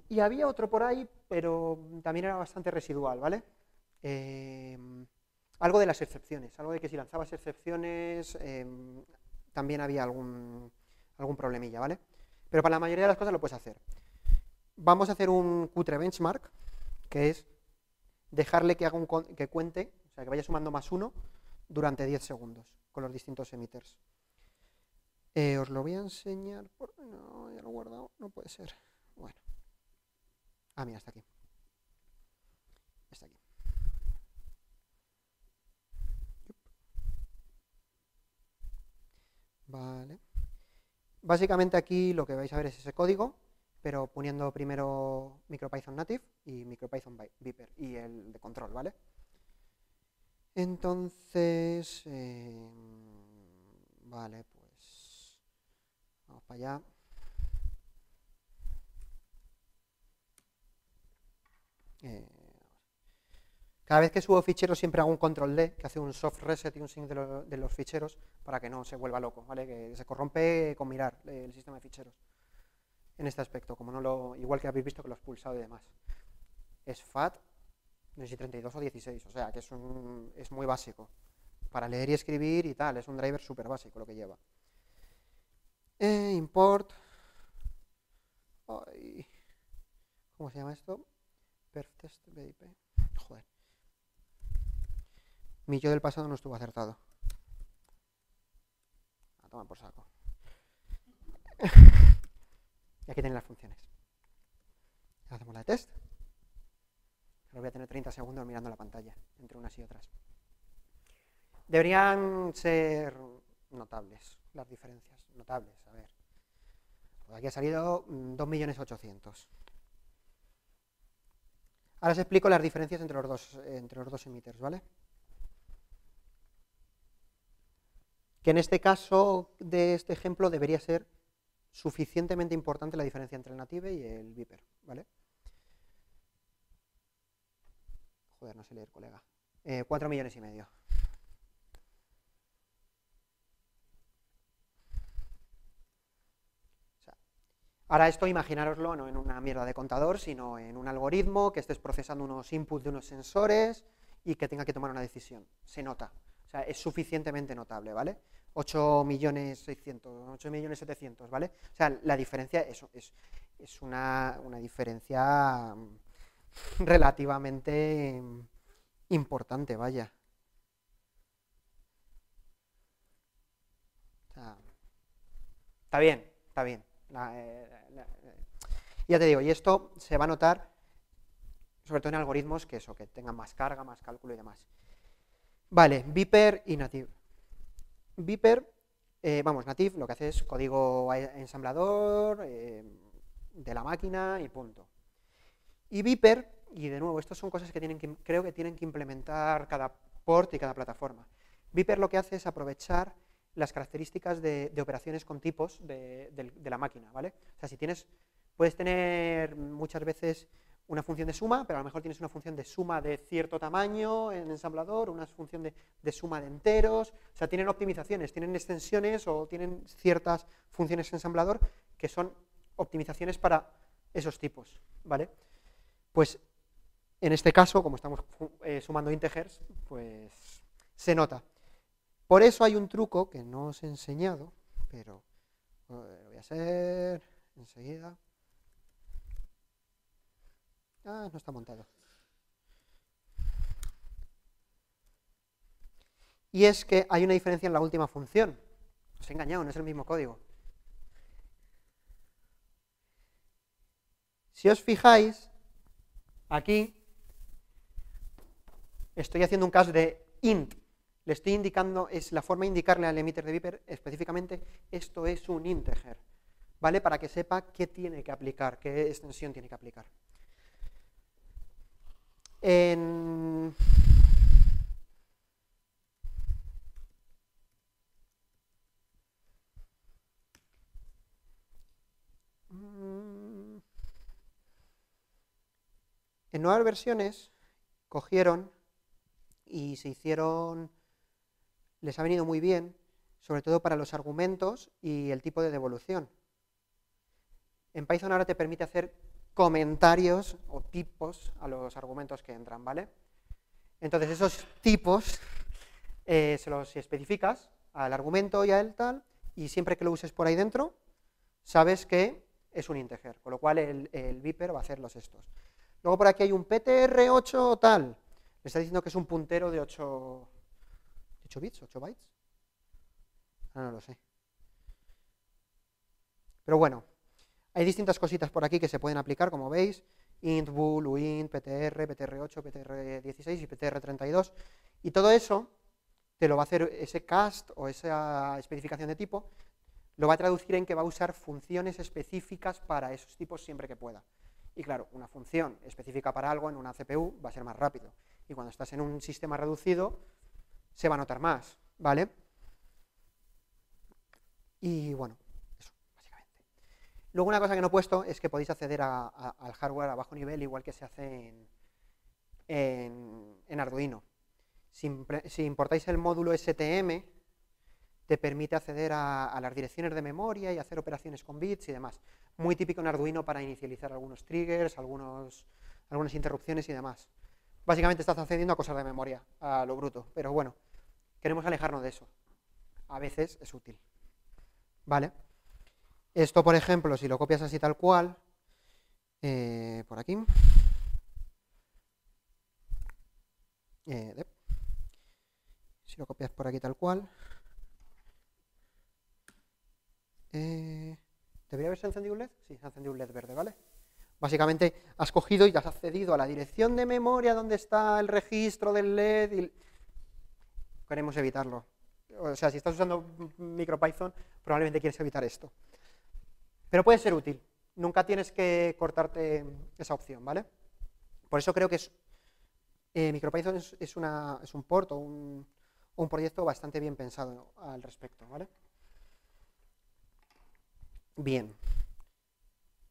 Y había otro por ahí, pero también era bastante residual, ¿vale? Algo de las excepciones, algo de que si lanzabas excepciones también había algún problemilla, ¿vale? Pero para la mayoría de las cosas lo puedes hacer. Vamos a hacer un cutre benchmark, que es dejarle que haga que cuente, o sea, que vaya sumando +1 durante 10 segundos con los distintos emitters. Os lo voy a enseñar. No, ya lo he guardado, no puede ser. Bueno. Ah, mira, está aquí. Está aquí. Vale. Básicamente aquí lo que vais a ver es ese código, pero poniendo primero MicroPython Native y MicroPython Viper y el de control, ¿vale? Entonces, vale, pues vamos para allá. Cada vez que subo ficheros siempre hago un control D, que hace un soft reset y un sync de los ficheros para que no se vuelva loco, ¿vale? Que se corrompe con mirar el sistema de ficheros. En este aspecto, como igual que habéis visto que lo he expulsado y demás. Es FAT, no sé si 32 o 16, o sea que es muy básico. Para leer y escribir y tal, es un driver súper básico lo que lleva. Import. Ay, ¿cómo se llama esto? Perftest BIP. Joder. Mi yo del pasado no estuvo acertado. A tomar por saco. Y aquí tenéis las funciones. Hacemos la de test. Ahora voy a tener 30 segundos mirando la pantalla, entre unas y otras. Deberían ser notables las diferencias. Notables, a ver. Pues aquí ha salido 2.800.000. Ahora os explico las diferencias entre los dos emitters, ¿vale? Que en este caso de este ejemplo debería ser suficientemente importante la diferencia entre el Native y el Viper, ¿vale? Joder, no sé leer, colega. 4,5 millones. Ahora esto imaginároslo no en una mierda de contador, sino en un algoritmo que estés procesando unos inputs de unos sensores y que tenga que tomar una decisión. Se nota. O sea, es suficientemente notable, ¿vale? 8.600.000, 8.700.000, ¿vale? O sea, la diferencia es una diferencia relativamente importante, vaya. O sea, está bien, está bien. Ya te digo, y esto se va a notar sobre todo en algoritmos que tengan más carga, más cálculo y demás. Vale, Viper y Native. Viper, Native lo que hace es código ensamblador de la máquina y punto. Y Viper, y de nuevo, estas son cosas que creo que tienen que implementar cada port y cada plataforma. Viper lo que hace es aprovechar las características de operaciones con tipos de la máquina, ¿vale? O sea, puedes tener muchas veces una función de suma, pero a lo mejor tienes una función de suma de cierto tamaño en ensamblador, una función de suma de enteros, o sea, tienen optimizaciones, tienen extensiones o tienen ciertas funciones en ensamblador que son optimizaciones para esos tipos, ¿vale? Pues en este caso, como estamos sumando integers, pues se nota. Por eso hay un truco que no os he enseñado, pero lo voy a hacer enseguida. Ah, no está montado. Y es que hay una diferencia en la última función. Os he engañado, no es el mismo código. Si os fijáis, aquí estoy haciendo un caso de int. Le estoy indicando, es la forma de indicarle al emitter de Viper específicamente, esto es un integer, ¿vale? Para que sepa qué tiene que aplicar, qué extensión tiene que aplicar. En nuevas versiones cogieron y les ha venido muy bien, sobre todo para los argumentos y el tipo de devolución. En Python ahora te permite hacer comentarios o tipos a los argumentos que entran, ¿vale? Entonces esos tipos se los especificas al argumento y a él tal, y siempre que lo uses por ahí dentro, sabes que es un integer, con lo cual el Viper va a hacer los estos. Luego por aquí hay un PTR8 tal, le está diciendo que es un puntero de 8 bits, 8 bytes. No lo sé. Pero bueno, hay distintas cositas por aquí que se pueden aplicar, como veis, int, bool, uint, ptr, ptr8, ptr16 y ptr32, y todo eso te lo va a hacer ese cast o esa especificación de tipo, lo va a traducir en que va a usar funciones específicas para esos tipos siempre que pueda. Y claro, una función específica para algo en una CPU va a ser más rápido, y cuando estás en un sistema reducido se va a notar más, ¿vale? Y bueno, eso, básicamente. Luego una cosa que no he puesto es que podéis acceder al hardware a bajo nivel, igual que se hace en Arduino. Si importáis el módulo STM, te permite acceder a las direcciones de memoria y hacer operaciones con bits y demás. Muy típico en Arduino para inicializar algunos triggers, algunas interrupciones y demás. Básicamente estás accediendo a cosas de memoria, a lo bruto, pero bueno, queremos alejarnos de eso. A veces es útil. ¿Vale? Esto, por ejemplo, si lo copias así tal cual, por aquí, si lo copias por aquí tal cual, ¿debería haberse encendido un LED? Sí, se ha encendido un LED verde, ¿vale? Básicamente has cogido y has accedido a la dirección de memoria donde está el registro del LED y queremos evitarlo. O sea, si estás usando MicroPython, probablemente quieres evitar esto. Pero puede ser útil. Nunca tienes que cortarte esa opción, ¿vale? Por eso creo que MicroPython es un port o un proyecto bastante bien pensado al respecto, ¿vale? Bien.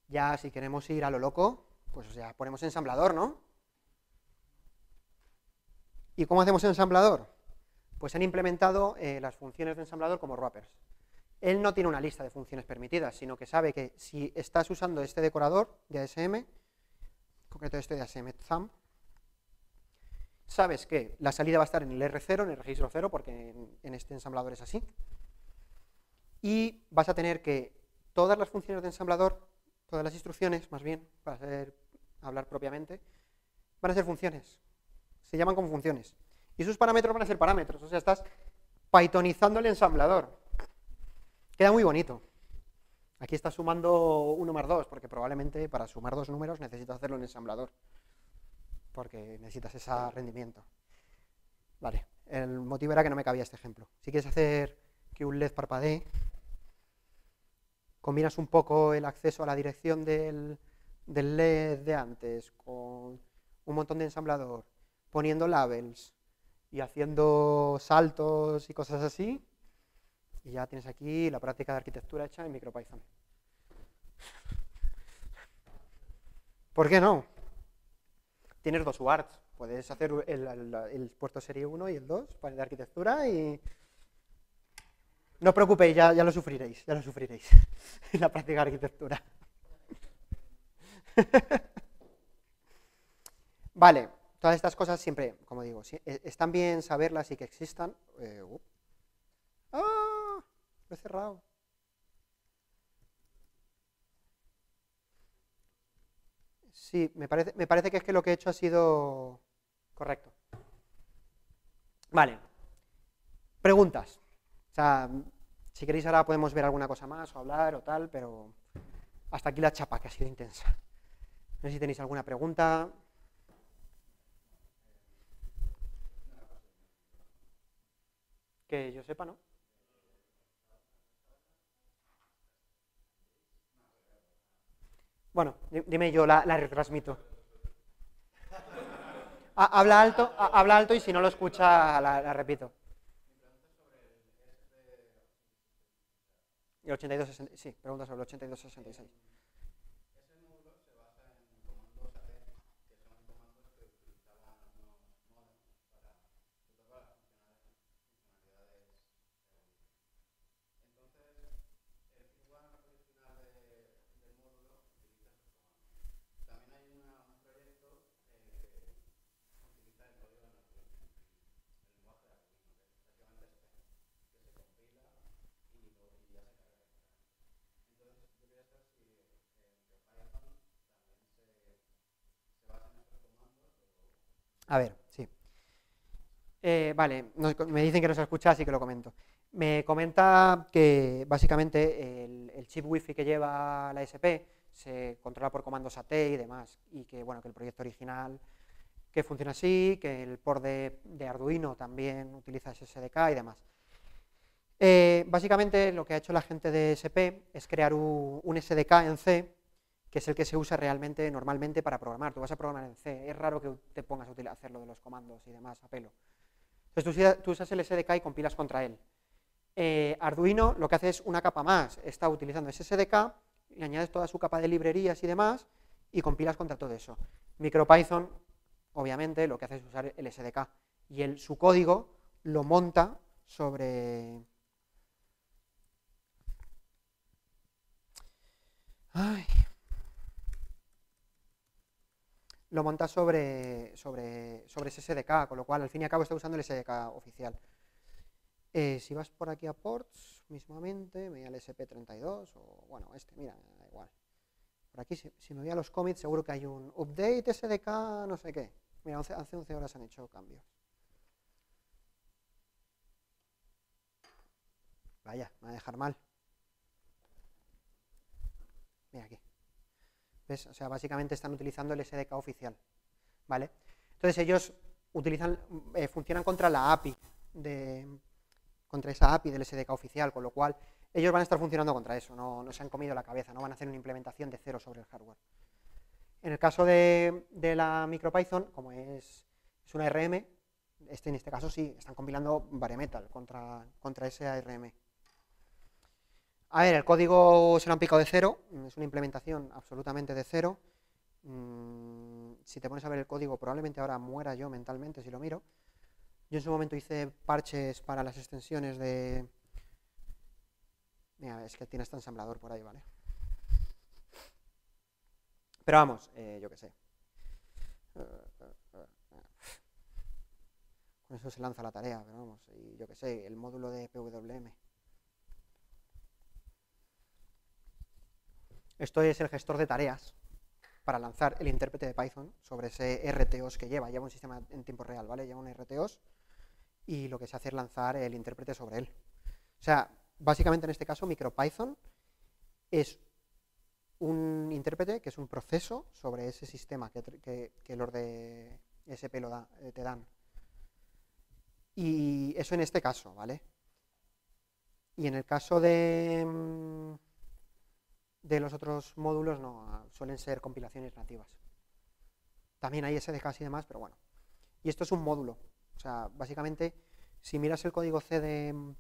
Ya si queremos ir a lo loco, pues ya ponemos ensamblador, ¿no? ¿Y cómo hacemos ensamblador? Pues han implementado las funciones de ensamblador como wrappers. él no tiene una lista de funciones permitidas, sino que sabe que si estás usando este decorador de ASM, en concreto este de ASM thumb, sabes que la salida va a estar en el R0, en el registro 0, porque en este ensamblador es así, y vas a tener que todas las funciones de ensamblador, todas las instrucciones, más bien, para hablar propiamente, van a ser funciones, se llaman como funciones, y sus parámetros van a ser parámetros, o sea, estás pythonizando el ensamblador. Queda muy bonito. Aquí estás sumando 1 más 2, porque probablemente para sumar dos números necesitas hacerlo en ensamblador, porque necesitas ese rendimiento. Vale, el motivo era que no me cabía este ejemplo. Si quieres hacer que un LED parpadee, combinas un poco el acceso a la dirección del LED de antes con un montón de ensamblador, poniendo labels y haciendo saltos y cosas así, y ya tienes aquí la práctica de arquitectura hecha en MicroPython. ¿Por qué no? Tienes dos UARTs, puedes hacer el puerto serie 1 y el 2 para de arquitectura y... No os preocupéis, ya lo sufriréis, en la práctica de arquitectura. Vale, todas estas cosas siempre, como digo, están bien saberlas y que existan. ¡Ah! Lo he cerrado. Sí, me parece que es que lo que he hecho ha sido correcto. Vale. Preguntas. O sea, si queréis ahora podemos ver alguna cosa más o hablar o tal, pero hasta aquí la chapa, que ha sido intensa. No sé si tenéis alguna pregunta. Que yo sepa, ¿no? Bueno, dime, yo la retransmito. Habla alto y si no lo escucha la repito. El 8266, sí, pregunta sobre el 8266. Ese módulo se basa en comandos AT, que son comandos que utilizaban algunos modems para todas las funcionalidades. Entonces, el firmware original del módulo utiliza esos comandos. También hay un proyecto que utiliza el código de Arduino, el lenguaje de Arduino, que es básicamente este, que se compila y ya se carga. Entonces, yo quería saber si Python también se basa en estos comandos o... A ver, sí. Vale, me dicen que no se escucha, así que lo comento. Me comenta que básicamente el chip Wi-Fi que lleva la SP se controla por comandos AT y demás, y que bueno, que el proyecto original que funciona así, que el port de Arduino también utiliza SSDK y demás. Básicamente lo que ha hecho la gente de SP es crear un SDK en C, que es el que se usa realmente normalmente para programar. Tú vas a programar en C, es raro que te pongas a hacer lo de los comandos y demás a pelo. Entonces tú usas el SDK y compilas contra él. Arduino lo que hace es una capa más, está utilizando ese SDK, le añades toda su capa de librerías y demás, y compilas contra todo eso. MicroPython, obviamente, lo que hace es usar el SDK, y su código lo monta sobre... Ay. Lo monta sobre ese SDK, con lo cual al fin y al cabo está usando el SDK oficial. Si vas por aquí a ports, mismamente, me voy al SP32, o bueno, mira, da igual. Por aquí, si me voy a los commits, seguro que hay un update SDK, no sé qué. Mira, hace 11 horas han hecho cambios. Vaya, me va a dejar mal. Mira aquí. ¿Ves? O sea, básicamente están utilizando el SDK oficial, ¿vale? Entonces ellos funcionan contra la API, contra esa API del SDK oficial, con lo cual ellos van a estar funcionando contra eso, no se han comido la cabeza, no van a hacer una implementación de cero sobre el hardware. En el caso de la MicroPython, como es una ARM, en este caso sí, están compilando Baremetal contra ese ARM. A ver, el código será un pico de cero, es una implementación absolutamente de cero. Si te pones a ver el código, probablemente ahora muera yo mentalmente si lo miro. Yo en su momento hice parches para las extensiones Mira, es que tiene este ensamblador por ahí, ¿vale? Pero vamos, yo qué sé. Con eso se lanza la tarea, pero vamos, y yo qué sé, el módulo de PWM. Esto es el gestor de tareas para lanzar el intérprete de Python sobre ese RTOS que lleva un sistema en tiempo real, ¿vale? Lleva un RTOS y lo que se hace es lanzar el intérprete sobre él. O sea, básicamente en este caso MicroPython es un intérprete que es un proceso sobre ese sistema que los de SP te dan. Y eso en este caso, ¿vale? Y en el caso de los otros módulos no, suelen ser compilaciones nativas. También hay SDKs y demás, pero bueno. Y esto es un módulo. O sea, básicamente, si miras el código C de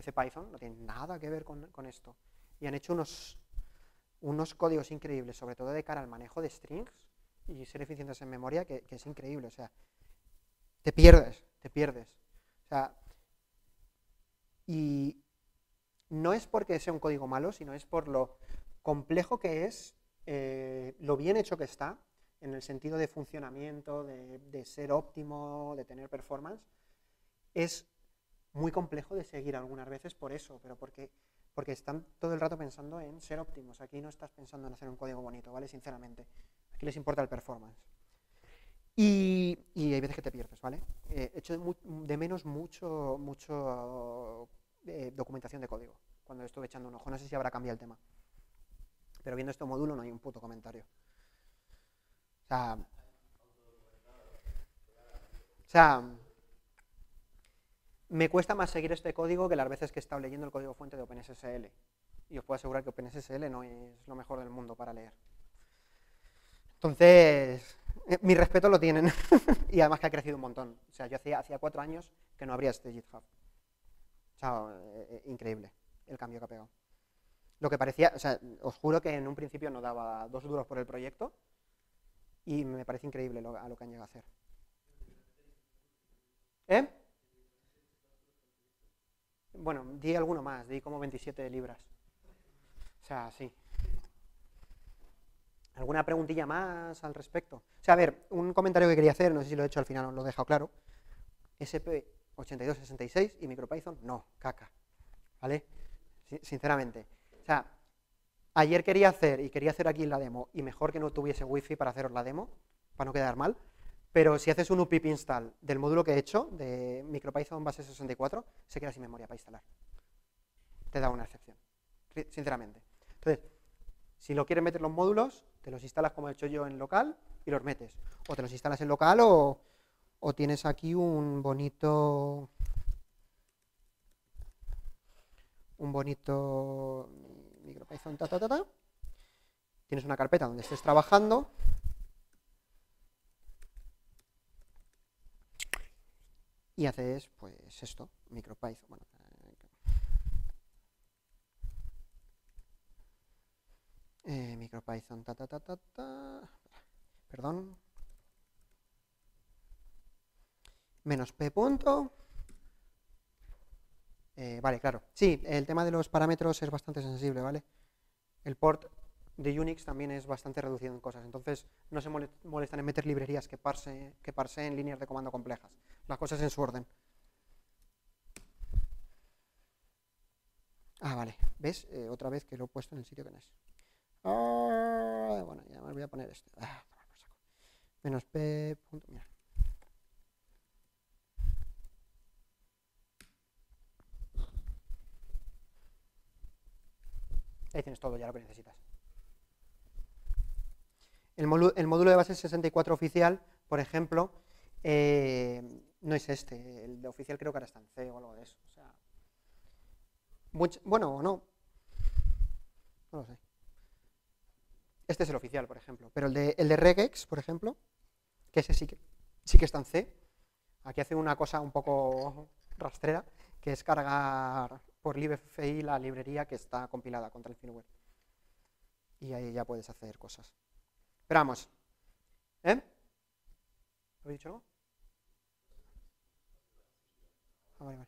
CPython, no tiene nada que ver con esto. Y han hecho unos códigos increíbles, sobre todo de cara al manejo de strings y ser eficientes en memoria, que es increíble. O sea, te pierdes. O sea, y no es porque sea un código malo, sino es por lo complejo que es, lo bien hecho que está, en el sentido de funcionamiento, de ser óptimo, de tener performance. Es muy complejo de seguir algunas veces por eso, pero porque están todo el rato pensando en ser óptimos. Aquí no estás pensando en hacer un código bonito, ¿vale? Sinceramente. Aquí les importa el performance. Y hay veces que te pierdes, ¿vale? Echo de menos mucho documentación de código cuando estuve echando un ojo. No sé si habrá cambiado el tema. Pero viendo este módulo no hay un puto comentario. O sea, me cuesta más seguir este código que las veces que he estado leyendo el código fuente de OpenSSL. Y os puedo asegurar que OpenSSL no es lo mejor del mundo para leer. Entonces, mi respeto lo tienen. Y además que ha crecido un montón. O sea, yo hacía 4 años que no abría este GitHub. O sea, increíble el cambio que ha pegado. Lo que parecía, o sea, os juro que en un principio no daba 2 duros por el proyecto y me parece increíble a lo que han llegado a hacer. ¿Eh? Bueno, di alguno más, di como 27 libras. O sea, sí. ¿Alguna preguntilla más al respecto? O sea, a ver, un comentario que quería hacer, no sé si lo he hecho al final o lo he dejado claro. SP8266 y MicroPython, no, caca. ¿Vale? Sinceramente. O sea, ayer quería hacer aquí la demo, y mejor que no tuviese wifi para haceros la demo, para no quedar mal, pero si haces un pip install del módulo que he hecho, de MicroPython base 64, se queda sin memoria para instalar. Te da una excepción, sinceramente. Entonces, si lo quieres meter los módulos, te los instalas como he hecho yo en local y los metes. O te los instalas en local o tienes aquí un bonito MicroPython, Tienes una carpeta donde estés trabajando y haces, pues, esto, MicroPython. Bueno, MicroPython, perdón, menos p punto. Vale, claro. Sí, el tema de los parámetros es bastante sensible, ¿vale? El port de Unix también es bastante reducido en cosas, entonces no se molestan en meter librerías que parseen líneas de comando complejas. Las cosas en su orden. Ah, vale. ¿Ves? Otra vez que lo he puesto en el sitio que no es. Bueno, ya me voy a poner este. Menos p punto. Mira. Ahí tienes todo ya lo que necesitas. El módulo de base 64 oficial, por ejemplo, no es este. El de oficial creo que ahora está en C o algo de eso. O sea, bueno, no. No lo sé. Este es el oficial, por ejemplo. Pero el de regex, por ejemplo, que ese sí que está en C. Aquí hace una cosa un poco rastrera, que es cargar por libffi la librería que está compilada contra el firmware. Y ahí ya puedes hacer cosas. Pero vamos. ¿He dicho algo? Ah, vale.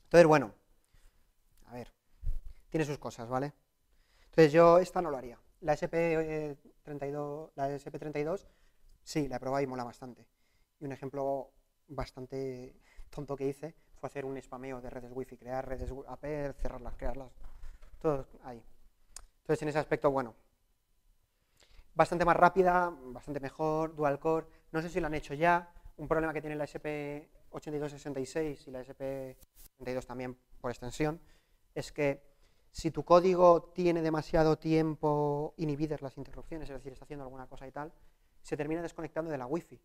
Entonces, bueno. A ver. tiene sus cosas, ¿vale? Entonces yo esta no lo haría. La SP32, sí, la he probado y mola bastante. Y un ejemplo bastante tonto que hice fue hacer un spameo de redes wifi, crear redes AP, cerrarlas, crearlas, todo ahí. Entonces en ese aspecto, bueno, bastante más rápida, bastante mejor, dual core. No sé si lo han hecho ya. Un problema que tiene la SP8266 y la SP32 también por extensión es que si tu código tiene demasiado tiempo inhibidas las interrupciones, es decir, está haciendo alguna cosa y tal, se termina desconectando de la wifi,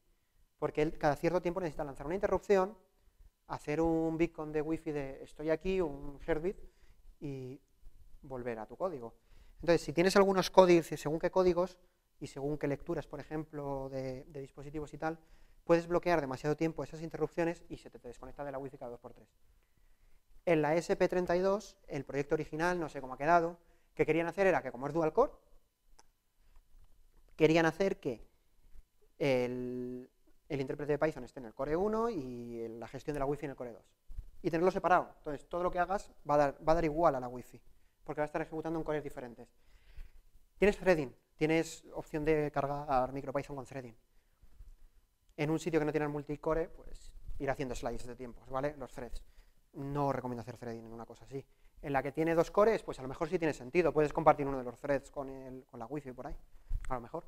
porque él cada cierto tiempo necesita lanzar una interrupción, hacer un beacon de wifi de estoy aquí, un heartbeat, y volver a tu código. Entonces, si tienes algunos códigos, según qué códigos y según qué lecturas, por ejemplo, de dispositivos y tal, puedes bloquear demasiado tiempo esas interrupciones y se te desconecta de la wifi cada 2x3. En la SP32, el proyecto original, no sé cómo ha quedado, que querían hacer era que, como es dual core, querían hacer que el intérprete de Python esté en el core 1 y la gestión de la wifi en el core 2. Y tenerlo separado. Entonces, todo lo que hagas va a dar igual a la wifi, porque va a estar ejecutando en cores diferentes. Tienes threading, tienes opción de cargar MicroPython con threading. En un sitio que no tiene multicore, pues ir haciendo slides de tiempos, ¿vale? Los threads. No recomiendo hacer threading en una cosa así. En la que tiene 2 cores, pues a lo mejor sí tiene sentido. Puedes compartir uno de los threads con la wifi por ahí, a lo mejor.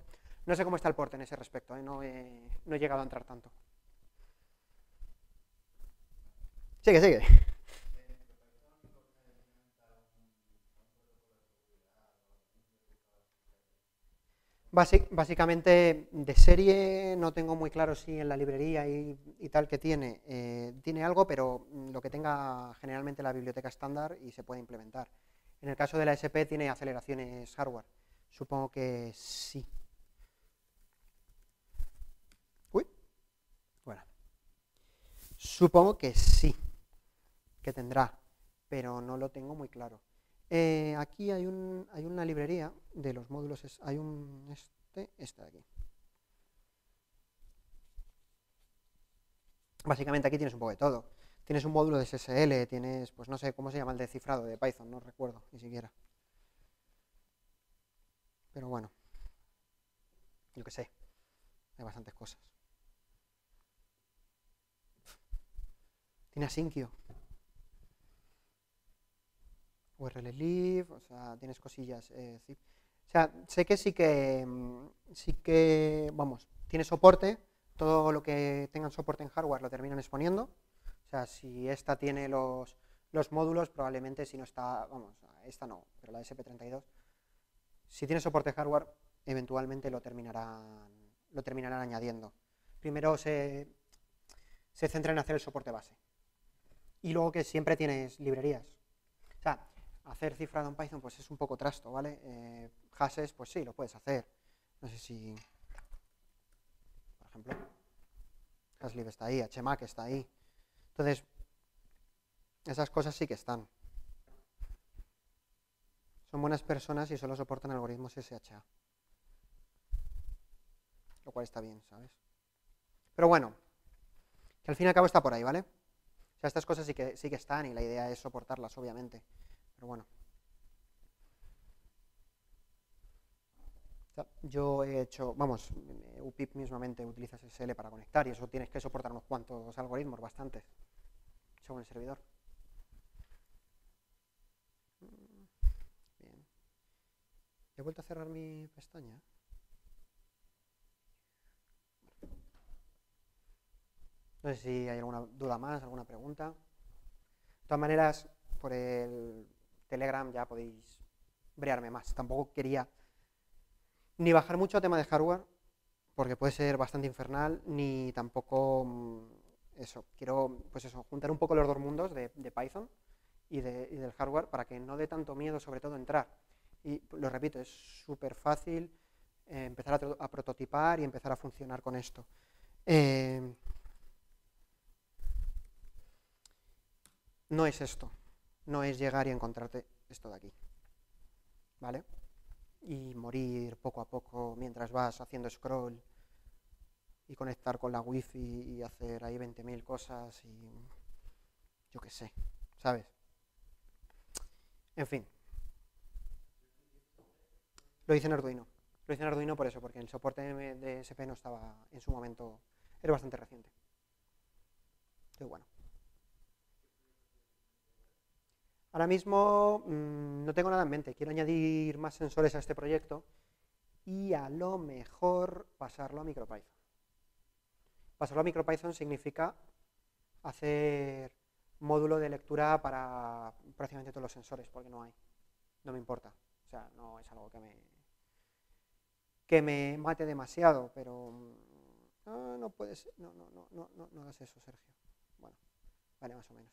No sé cómo está el port en ese respecto, no he llegado a entrar tanto. Sigue. Básicamente, de serie no tengo muy claro si en la librería y tal que tiene algo, pero lo que tenga generalmente la biblioteca estándar y se puede implementar. En el caso de la SP tiene aceleraciones hardware. Supongo que sí. Uy, bueno. Supongo que sí, que tendrá, pero no lo tengo muy claro. Aquí hay una librería de los módulos, hay este de aquí. Básicamente aquí tienes un poco de todo. Tienes un módulo de SSL, tienes, pues no sé cómo se llama el descifrado de Python, no recuerdo ni siquiera. Pero bueno, yo qué sé, hay bastantes cosas. Tiene Asyncio, URL-lib, o sea, tienes cosillas. O sea, sé que sí que, vamos, tiene soporte, todo lo que tengan soporte en hardware lo terminan exponiendo. O sea, si esta tiene los módulos, probablemente si no está, vamos, esta no, pero la SP32, si tiene soporte hardware, eventualmente lo terminarán añadiendo. Primero se centra en hacer el soporte base. Y luego que siempre tienes librerías. O sea, hacer cifrado en Python pues es un poco trasto, ¿vale? Hashes, pues sí, lo puedes hacer. No sé si, por ejemplo, Hashlib está ahí, HMAC está ahí. Entonces, esas cosas sí que están. Son buenas personas y solo soportan algoritmos SHA. Lo cual está bien, ¿sabes? Pero bueno, que al fin y al cabo está por ahí, ¿vale? O sea, estas cosas sí que están y la idea es soportarlas, obviamente. Pero bueno. O sea, yo he hecho, vamos, UPIP mismamente utiliza SSL para conectar y eso tienes que soportar unos cuantos algoritmos, bastantes, según el servidor. Bien. He vuelto a cerrar mi pestaña. No sé si hay alguna duda más, alguna pregunta. De todas maneras, por el Telegram ya podéis brearme más. Tampoco quería ni bajar mucho tema de hardware, porque puede ser bastante infernal, ni tampoco eso. Quiero, pues eso, juntar un poco los dos mundos de Python y del hardware para que no dé tanto miedo, sobre todo, entrar. Y lo repito, es súper fácil empezar a prototipar y empezar a funcionar con esto. No es esto, no es llegar y encontrarte esto de aquí, ¿vale? Y morir poco a poco mientras vas haciendo scroll y conectar con la wifi y hacer ahí 20.000 cosas y yo qué sé, ¿sabes? En fin, Lo hice en Arduino. Lo hice en Arduino por eso, porque el soporte de SP no estaba en su momento, era bastante reciente. Entonces, bueno. Ahora mismo no tengo nada en mente, quiero añadir más sensores a este proyecto y a lo mejor pasarlo a MicroPython. Pasarlo a MicroPython significa hacer módulo de lectura para prácticamente todos los sensores, porque no hay, no me importa, o sea, no es algo que me mate demasiado, pero no puede ser, no hagas eso, Sergio. Bueno, vale, más o menos.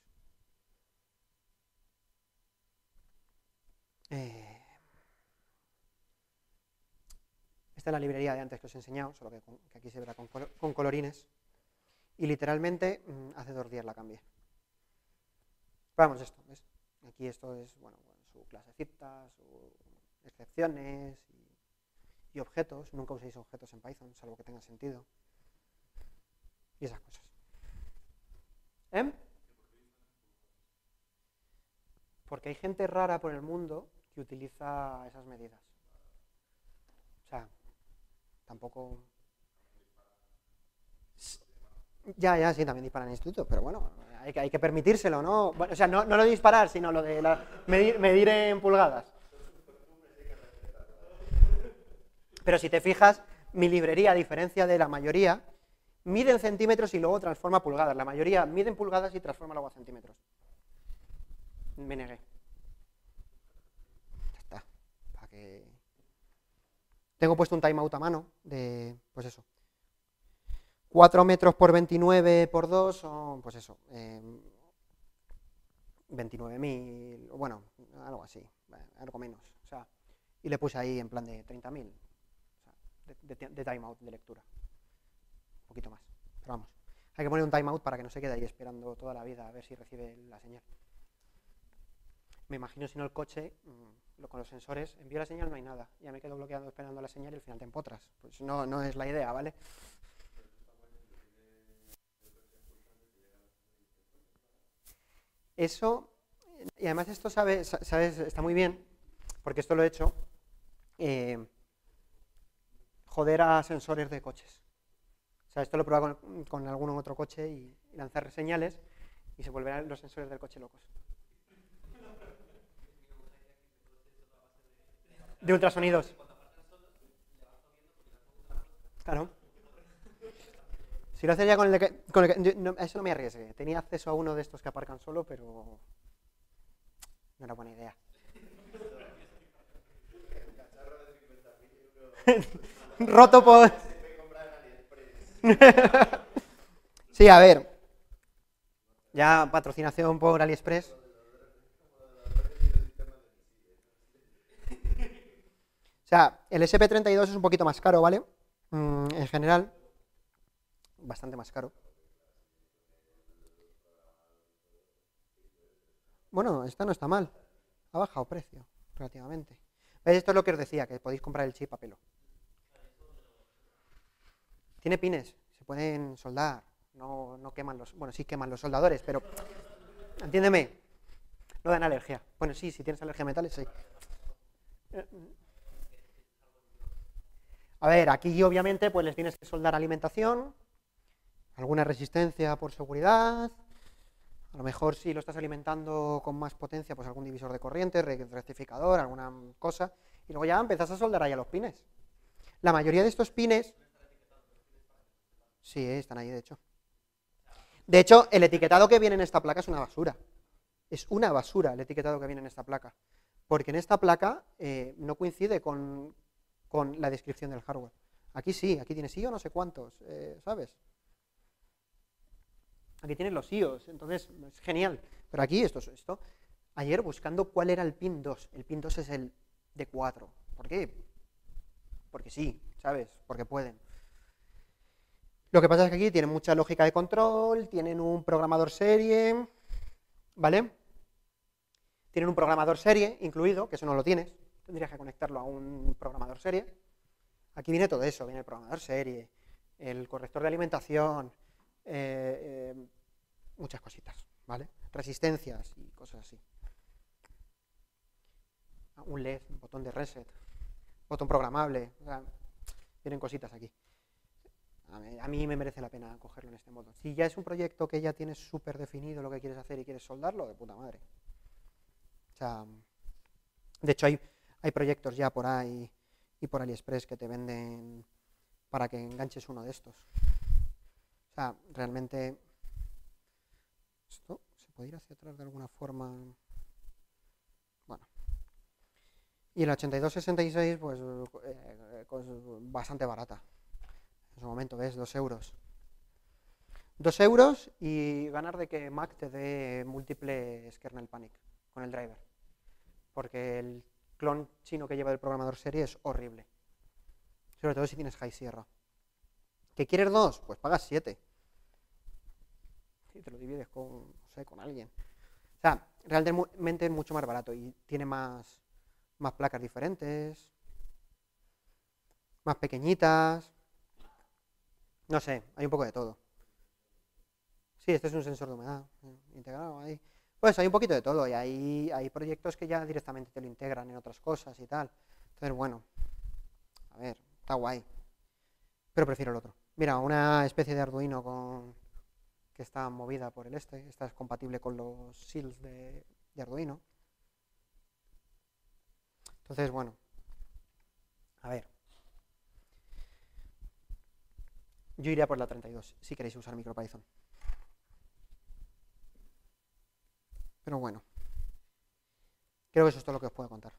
Esta es la librería de antes que os he enseñado, solo que aquí se verá con colorines. Y literalmente hace 2 días la cambié. Pero vamos, esto, ¿ves? Aquí esto es, bueno, su clasecita, sus excepciones y objetos. Nunca uséis objetos en Python, salvo que tenga sentido. Y esas cosas. Porque hay gente rara por el mundo que utiliza esas medidas. O sea, tampoco... Ya, sí, también disparan en el instituto, pero bueno, hay que permitírselo, ¿no? Bueno, o sea, no lo de disparar, sino lo de medir en pulgadas. Pero si te fijas, mi librería, a diferencia de la mayoría, mide en centímetros y luego transforma pulgadas. La mayoría mide en pulgadas y transforma luego a centímetros. Me negué. Ya está. Para que... Tengo puesto un timeout a mano de, pues eso, 4 metros por 29 por 2 son, pues eso, 29.000, bueno, algo así, algo menos, o sea, y le puse ahí en plan de 30.000, o sea, de timeout de lectura, un poquito más, pero vamos, hay que poner un timeout para que no se quede ahí esperando toda la vida a ver si recibe la señal. Me imagino si no el coche, con los sensores, envío la señal, no hay nada, ya me quedo bloqueado esperando la señal y al final te empotras, pues no es la idea, ¿vale? Eso, y además esto, sabes, está muy bien, porque esto lo he hecho, joder a sensores de coches. O sea, esto lo he probado con algún otro coche y lanzar señales y se volverán los sensores del coche locos. De ultrasonidos. Claro. Si lo haces ya con el que no, a eso no me arriesgué. Tenía acceso a uno de estos que aparcan solo, pero no era buena idea. Roto por... Sí, a ver. Ya patrocinación por AliExpress. O sea, el SP32 es un poquito más caro, ¿vale? En general, bastante más caro. Bueno, esta no está mal. Ha bajado precio, relativamente. ¿Veis? Esto es lo que os decía, que podéis comprar el chip a pelo. Tiene pines, se pueden soldar. No queman los... Bueno, sí queman los soldadores, pero... Entiéndeme, no dan alergia. Bueno, sí, si tienes alergia a metales, sí. A ver, aquí obviamente pues les tienes que soldar alimentación, alguna resistencia por seguridad, a lo mejor si lo estás alimentando con más potencia, pues algún divisor de corriente, rectificador, alguna cosa, y luego ya empiezas a soldar ahí a los pines. La mayoría de estos pines... Sí, están ahí, de hecho. De hecho, el etiquetado que viene en esta placa es una basura. Es una basura el etiquetado que viene en esta placa. Porque en esta placa no coincide con la descripción del hardware. Aquí sí, aquí tiene sí o no sé cuántos, ¿sabes? Aquí tienes los IOS, entonces es genial. Pero aquí esto. Ayer buscando cuál era el pin 2. El pin 2 es el de 4. ¿Por qué? Porque sí, ¿sabes? Porque pueden. Lo que pasa es que aquí tienen mucha lógica de control, tienen un programador serie, ¿vale? Tienen un programador serie incluido, que eso no lo tienes, tendrías que conectarlo a un programador serie. Aquí viene todo eso, viene el programador serie, el corrector de alimentación, muchas cositas, ¿vale? Resistencias y cosas así. Un LED, un botón de reset, botón programable, o sea, tienen cositas aquí. A mí me merece la pena cogerlo en este modo. Si ya es un proyecto que ya tienes súper definido lo que quieres hacer y quieres soldarlo, de puta madre. O sea, de hecho hay proyectos ya por ahí y por AliExpress que te venden para que enganches uno de estos. O sea, realmente esto se puede ir hacia atrás de alguna forma. Bueno. Y la 8266 pues bastante barata. En su momento, ¿ves? 2 euros. 2 euros y ganar de que Mac te dé múltiples kernel panic con el driver. Porque el clon chino que lleva el programador serie es horrible. Sobre todo si tienes High Sierra. ¿Que quieres 2? Pues pagas 7. Y te lo divides con, no sé, con alguien. O sea, realmente es mucho más barato y tiene más placas diferentes, más pequeñitas. No sé, hay un poco de todo. Sí, este es un sensor de humedad integrado ahí. Pues hay un poquito de todo y hay proyectos que ya directamente te lo integran en otras cosas y tal. Entonces, bueno, a ver, está guay. Pero prefiero el otro. Mira, una especie de Arduino que está movida por el este. Esta es compatible con los SILs de Arduino. Entonces, bueno, a ver. Yo iría por la 32, si queréis usar MicroPython. Pero bueno, creo que eso es todo lo que os puedo contar.